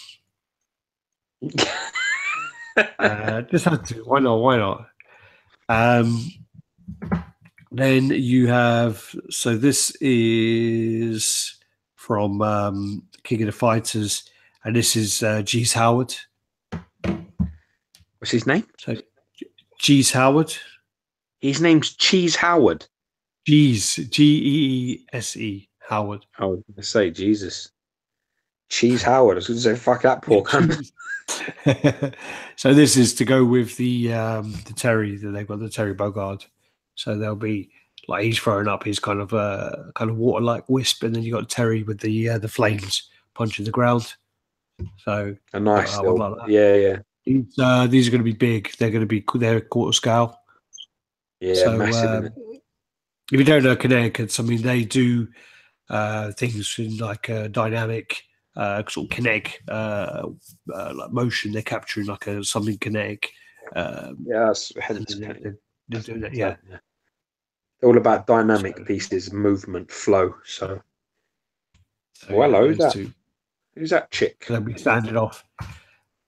S1: Just had to. Why not? Then you have, so this is from King of the Fighters, and this is Geese Howard.
S2: What's his name?
S1: So Geese Howard.
S2: His name's Cheese Howard.
S1: Geese, Geese Howard.
S2: I was going to say Jesus. Cheese Howard. I was going to say fuck that poor cunt.
S1: So this is to go with the Terry. They've got the Terry Bogard. So there'll be like he's throwing up his kind of water-like wisp, and then you got Terry with the flames punching the ground. So
S2: a nice,
S1: like that.
S2: Yeah.
S1: These are going to be big. They're quarter scale.
S2: Yeah,
S1: so,
S2: massive.
S1: If you don't know Connecticut, I mean they do things in like dynamic. Sort of kinetic like motion. They're capturing like something kinetic.
S2: They're
S1: doing that. Yeah,
S2: all about dynamic pieces, movement, flow. So hello, who's that chick?
S1: They'll be standing off.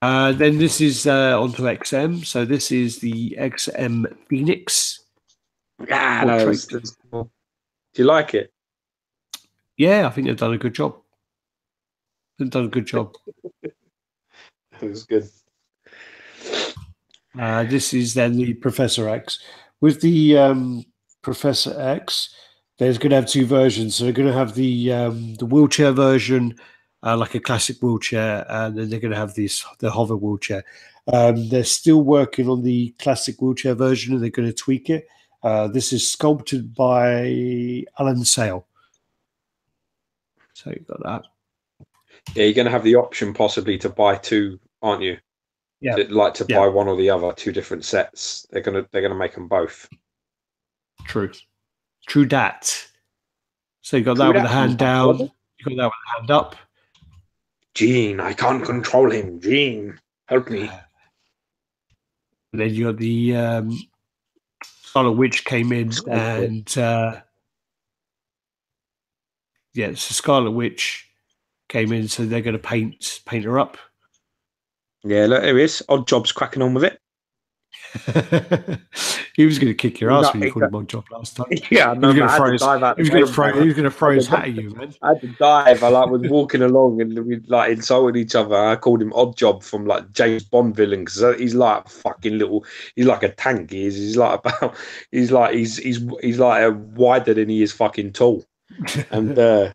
S1: Then this is onto XM. So this is the XM Phoenix.
S2: That's cool. Do you like it?
S1: Yeah, I think they've done a good job. It
S2: was good.
S1: This is then the Professor X. With the Professor X, there's going to have two versions. So they're going to have the wheelchair version like a classic wheelchair, and then they're going to have the hover wheelchair. They're still working on the classic wheelchair version, and they're going to tweak it. This is sculpted by Alan Sale. So you've got that.
S2: Yeah, you're going to have the option possibly to buy two, aren't you?
S1: Yeah,
S2: to buy one or the other, two different sets. They're gonna make them both.
S1: True dat. So you got that with the hand down. You got that with the hand up.
S2: Gene, I can't control him. Gene, help me.
S1: And then you got the Scarlet Witch came in, and so Scarlet Witch came in, so they're going to paint her up.
S2: Yeah, look, here he is. Odd Job's cracking on with it.
S1: He was going to kick your ass when you called him Odd Job last time.
S2: Yeah, no,
S1: he was going to throw his hat at you, man.
S2: I had to dive. I was walking along and we insulted each other. I called him Odd Job from James Bond villain because he's like a fucking little. He's like a tank. He's like wider than he is fucking tall. And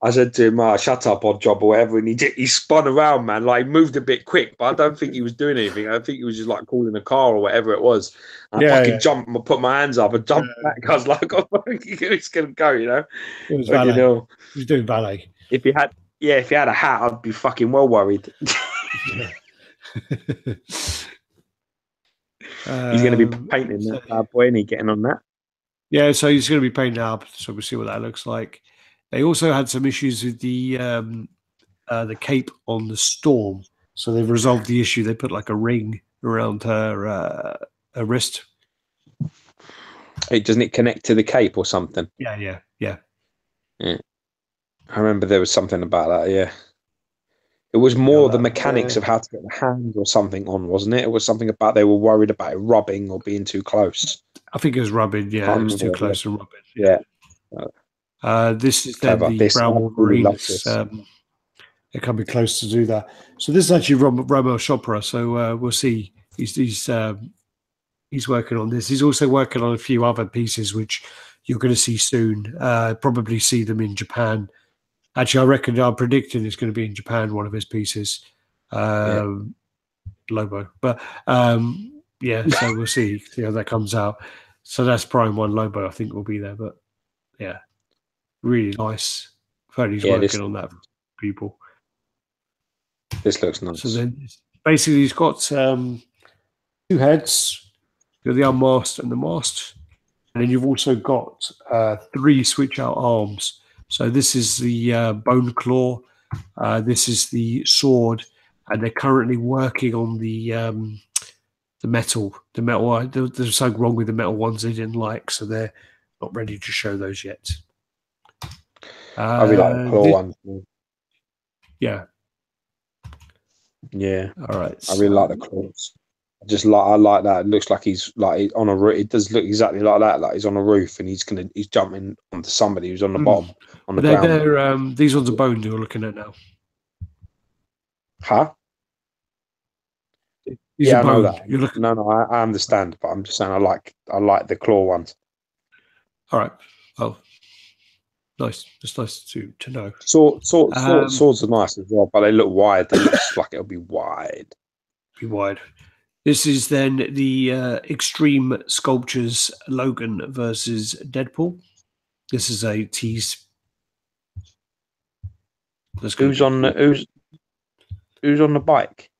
S2: I said to him, shut up, Odd Job, or whatever. And he spun around, man. He moved a bit quick, but I don't think he was doing anything. I think he was just calling a car or whatever it was. And I fucking jumped and put my hands up and jumped back. I was like, oh, he's going to go, you know?
S1: It was ballet. He was doing ballet.
S2: If he had a hat, I'd be fucking well worried. He's going to be painting that bad boy, and he getting on that.
S1: Yeah, so he's going to be painting up. So we'll see what that looks like. They also had some issues with the cape on the Storm, so they've resolved the issue. They put a ring around her wrist.
S2: Doesn't it connect to the cape or something?
S1: Yeah.
S2: I remember there was something about that. Yeah, it was more the mechanics of how to get the hands or something on, wasn't it? It was something about they were worried about it rubbing or being too close.
S1: I think it was rubbing. Yeah, it was too close and rubbing.
S2: Yeah.
S1: This is then the Brown Wolverines. They're coming close to do that. So this is actually Romo Chopra. So we'll see. He's working on this. He's also working on a few other pieces which you're going to see soon. Probably see them in Japan. Actually, I reckon I'm predicting it's going to be in Japan. One of his pieces, Lobo. But so we'll see how that comes out. So that's Prime 1 Lobo. I think will be there. But yeah. Really nice. I've heard he's working on that for people.
S2: This looks nice.
S1: So then basically he's got two heads. You've got the unmasked and the masked. And then you've also got 3 switch out arms. So this is the bone claw. This is the sword. And they're currently working on the metal. The metal. There's something wrong with the metal ones they didn't like. So they're not ready to show those yet.
S2: I really like the claw one.
S1: Yeah. All right.
S2: I really like the claws. I like that. It looks like he's on a roof. It does look exactly like that. Like he's on a roof and he's jumping onto somebody who's on the bottom on the ground.
S1: These ones are bone you're looking at now.
S2: Huh? I know that. You're looking. No, I understand, but I'm just saying I like the claw ones.
S1: All right. Oh. Nice. It's nice to know.
S2: Swords are nice as well, but they look wide. They look like it'll be wide.
S1: This is then the Extreme Sculptures Logan versus Deadpool. This is a tease.
S2: Who's on the bike?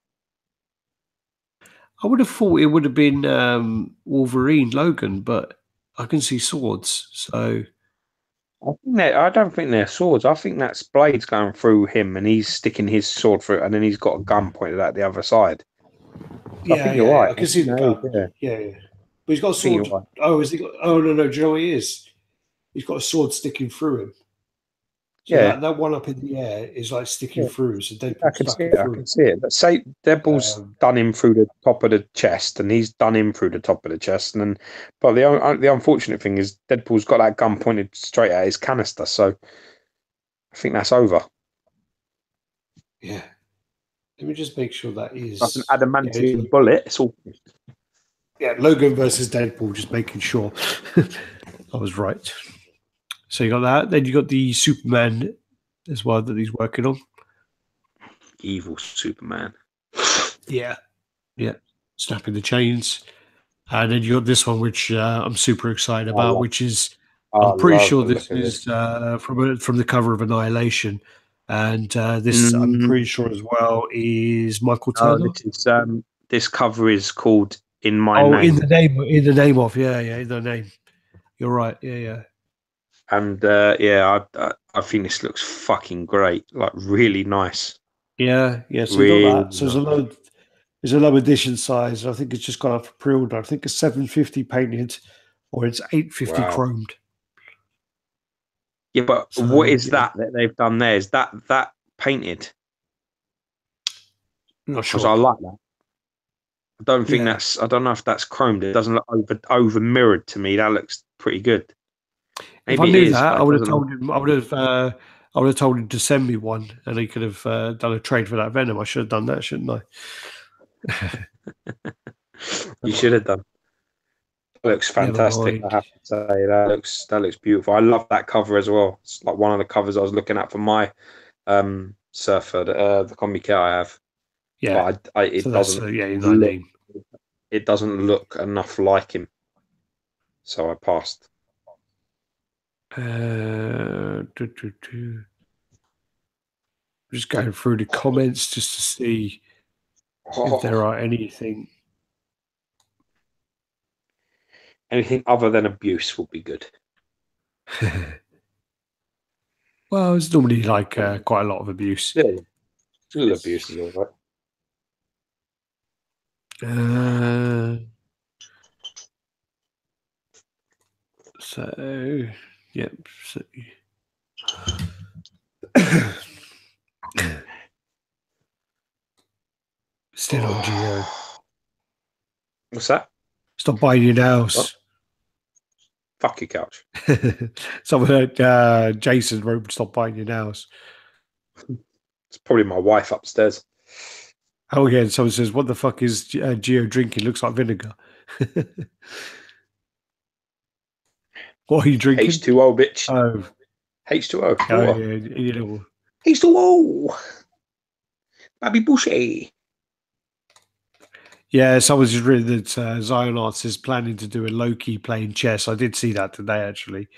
S1: I would have thought it would have been Wolverine Logan, but I can see swords, so.
S2: I don't think they're swords. I think that's blades going through him, and he's sticking his sword through it, and then he's got a gun pointed at the other side. I think you're right.
S1: I can see the gun. Yeah. But he's got a sword. Right. Oh, has he got? Oh no! Do you know what he is? He's got a sword sticking through him. So that one up in the air is sticking through. So
S2: I can see it. Let's say Deadpool's done him through the top of the chest, and he's done him through the top of the chest. And then, but the unfortunate thing is Deadpool's got that gun pointed straight at his canister. So I think that's over.
S1: Yeah. Let me just make sure that is.
S2: That's an adamantium bullet. It's all.
S1: Yeah, Logan versus Deadpool. Just making sure I was right. So you got that. Then you got the Superman as well that he's working on.
S2: evil Superman.
S1: Yeah. Snapping the chains. And then you got this one, which I'm super excited about, which is, I'm pretty sure this is from the cover of Annihilation. And this, I'm pretty sure as well, is Michael Turner.
S2: This cover is called In My Name.
S1: In the name of, in the name. You're right, yeah.
S2: And I think this looks fucking great, like really nice.
S1: Yeah. So really, you got that. So there's a low edition size. I think it's just gone up for pre-order. I think it's 750 painted, or it's 850 chromed.
S2: Yeah, but so, what is that they've done there? Is that painted?
S1: Not sure.
S2: Because I like that. I don't think that's. I don't know if that's chromed. It doesn't look over mirrored to me. That looks pretty good.
S1: Maybe if I knew that, I would have told him. I would have told him to send me one, and he could have done a trade for that Venom. I should have done that, shouldn't I?
S2: You should have done. It looks fantastic. I have to say that looks beautiful. I love that cover as well. It's like one of the covers I was looking at for my Surfer, the comic kit I have.
S1: Yeah,
S2: but it doesn't. It doesn't look enough like him, so I passed.
S1: Just going through the comments just to see if there are anything
S2: other than abuse would be good.
S1: Well, it's normally like quite a lot of abuse.
S2: Yeah, a little abuse is all right.
S1: So, yep. So. Still on Geo.
S2: What's that?
S1: Stop buying your nails.
S2: What? Fuck your couch.
S1: Someone Jason wrote, stop buying your nails.
S2: It's probably my wife upstairs.
S1: Oh, yeah. And someone says, what the fuck is Geo drinking? Looks like vinegar. What are you drinking?
S2: H2O, bitch.
S1: Oh.
S2: H2O.
S1: Oh, yeah. You know.
S2: H2O. Baby Boucher.
S1: Yeah, someone's just written that Zion Arts is planning to do a Loki playing chess. I did see that today, actually.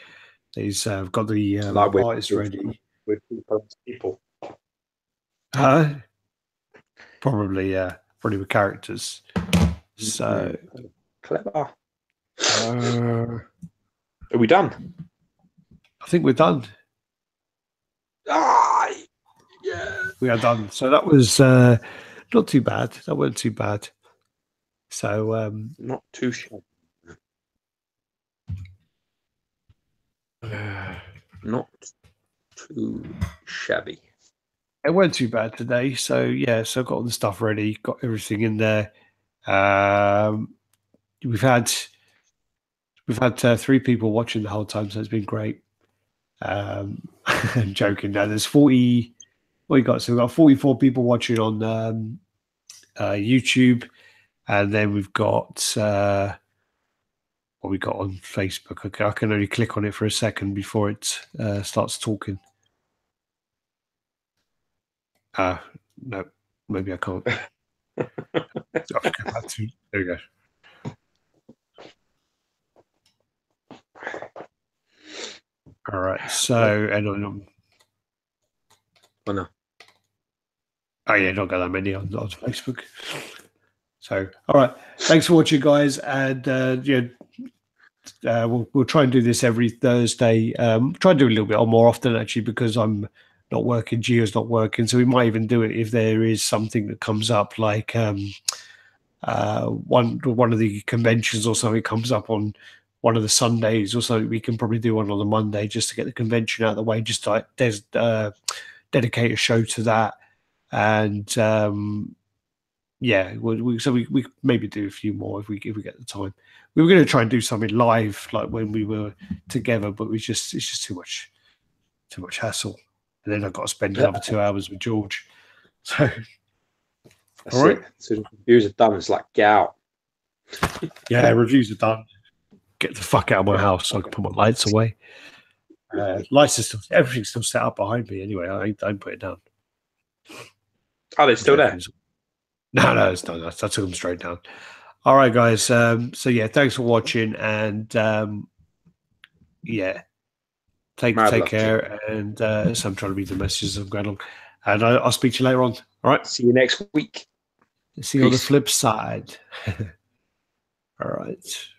S1: He's got the artist ready.
S2: With people.
S1: Huh? Probably, yeah. Probably with characters. So.
S2: Clever. Are we done?
S1: I think we're done.
S2: Yeah.
S1: We are done. So that was not too bad. That wasn't too bad. So
S2: not too shabby. Not too shabby.
S1: It wasn't too bad today. So yeah, so I got all the stuff ready, got everything in there. We've had 3 people watching the whole time, so it's been great. I'm joking now. There's 40. What you got? So we've got 44 people watching on YouTube. And then we've got what we got on Facebook. Okay, I can only click on it for a second before it starts talking. No, maybe I can't. There we go. All right. So, and
S2: no.
S1: Oh yeah, not got that many on Facebook. So, all right. Thanks for watching, guys. And we'll try and do this every Thursday. Try and do a little bit more often, actually, because I'm not working. Gio's not working. So we might even do it if there is something that comes up, like one of the conventions or something comes up on one of the Sundays or something. We can probably do one on the Monday just to get the convention out of the way, just to dedicate a show to that. And we maybe do a few more if we get the time. We were going to try and do something live, like when we were together, but it's just too much hassle. And then I've got to spend another 2 hours with George. So,
S2: that's all right. It. So the reviews are done. It's like, get out.
S1: Yeah, reviews are done. Get the fuck out of my house so I can put my lights away. Lights are still, everything's still set up behind me anyway. I ain't put it down.
S2: Oh, they're still there.
S1: No, it's not. I took them straight down. All right, guys. So yeah, thanks for watching, and yeah, take care. And so I'm trying to read the messages I'm going on, and I'll speak to you later on. All right.
S2: See you next week.
S1: See you on the flip side. All right.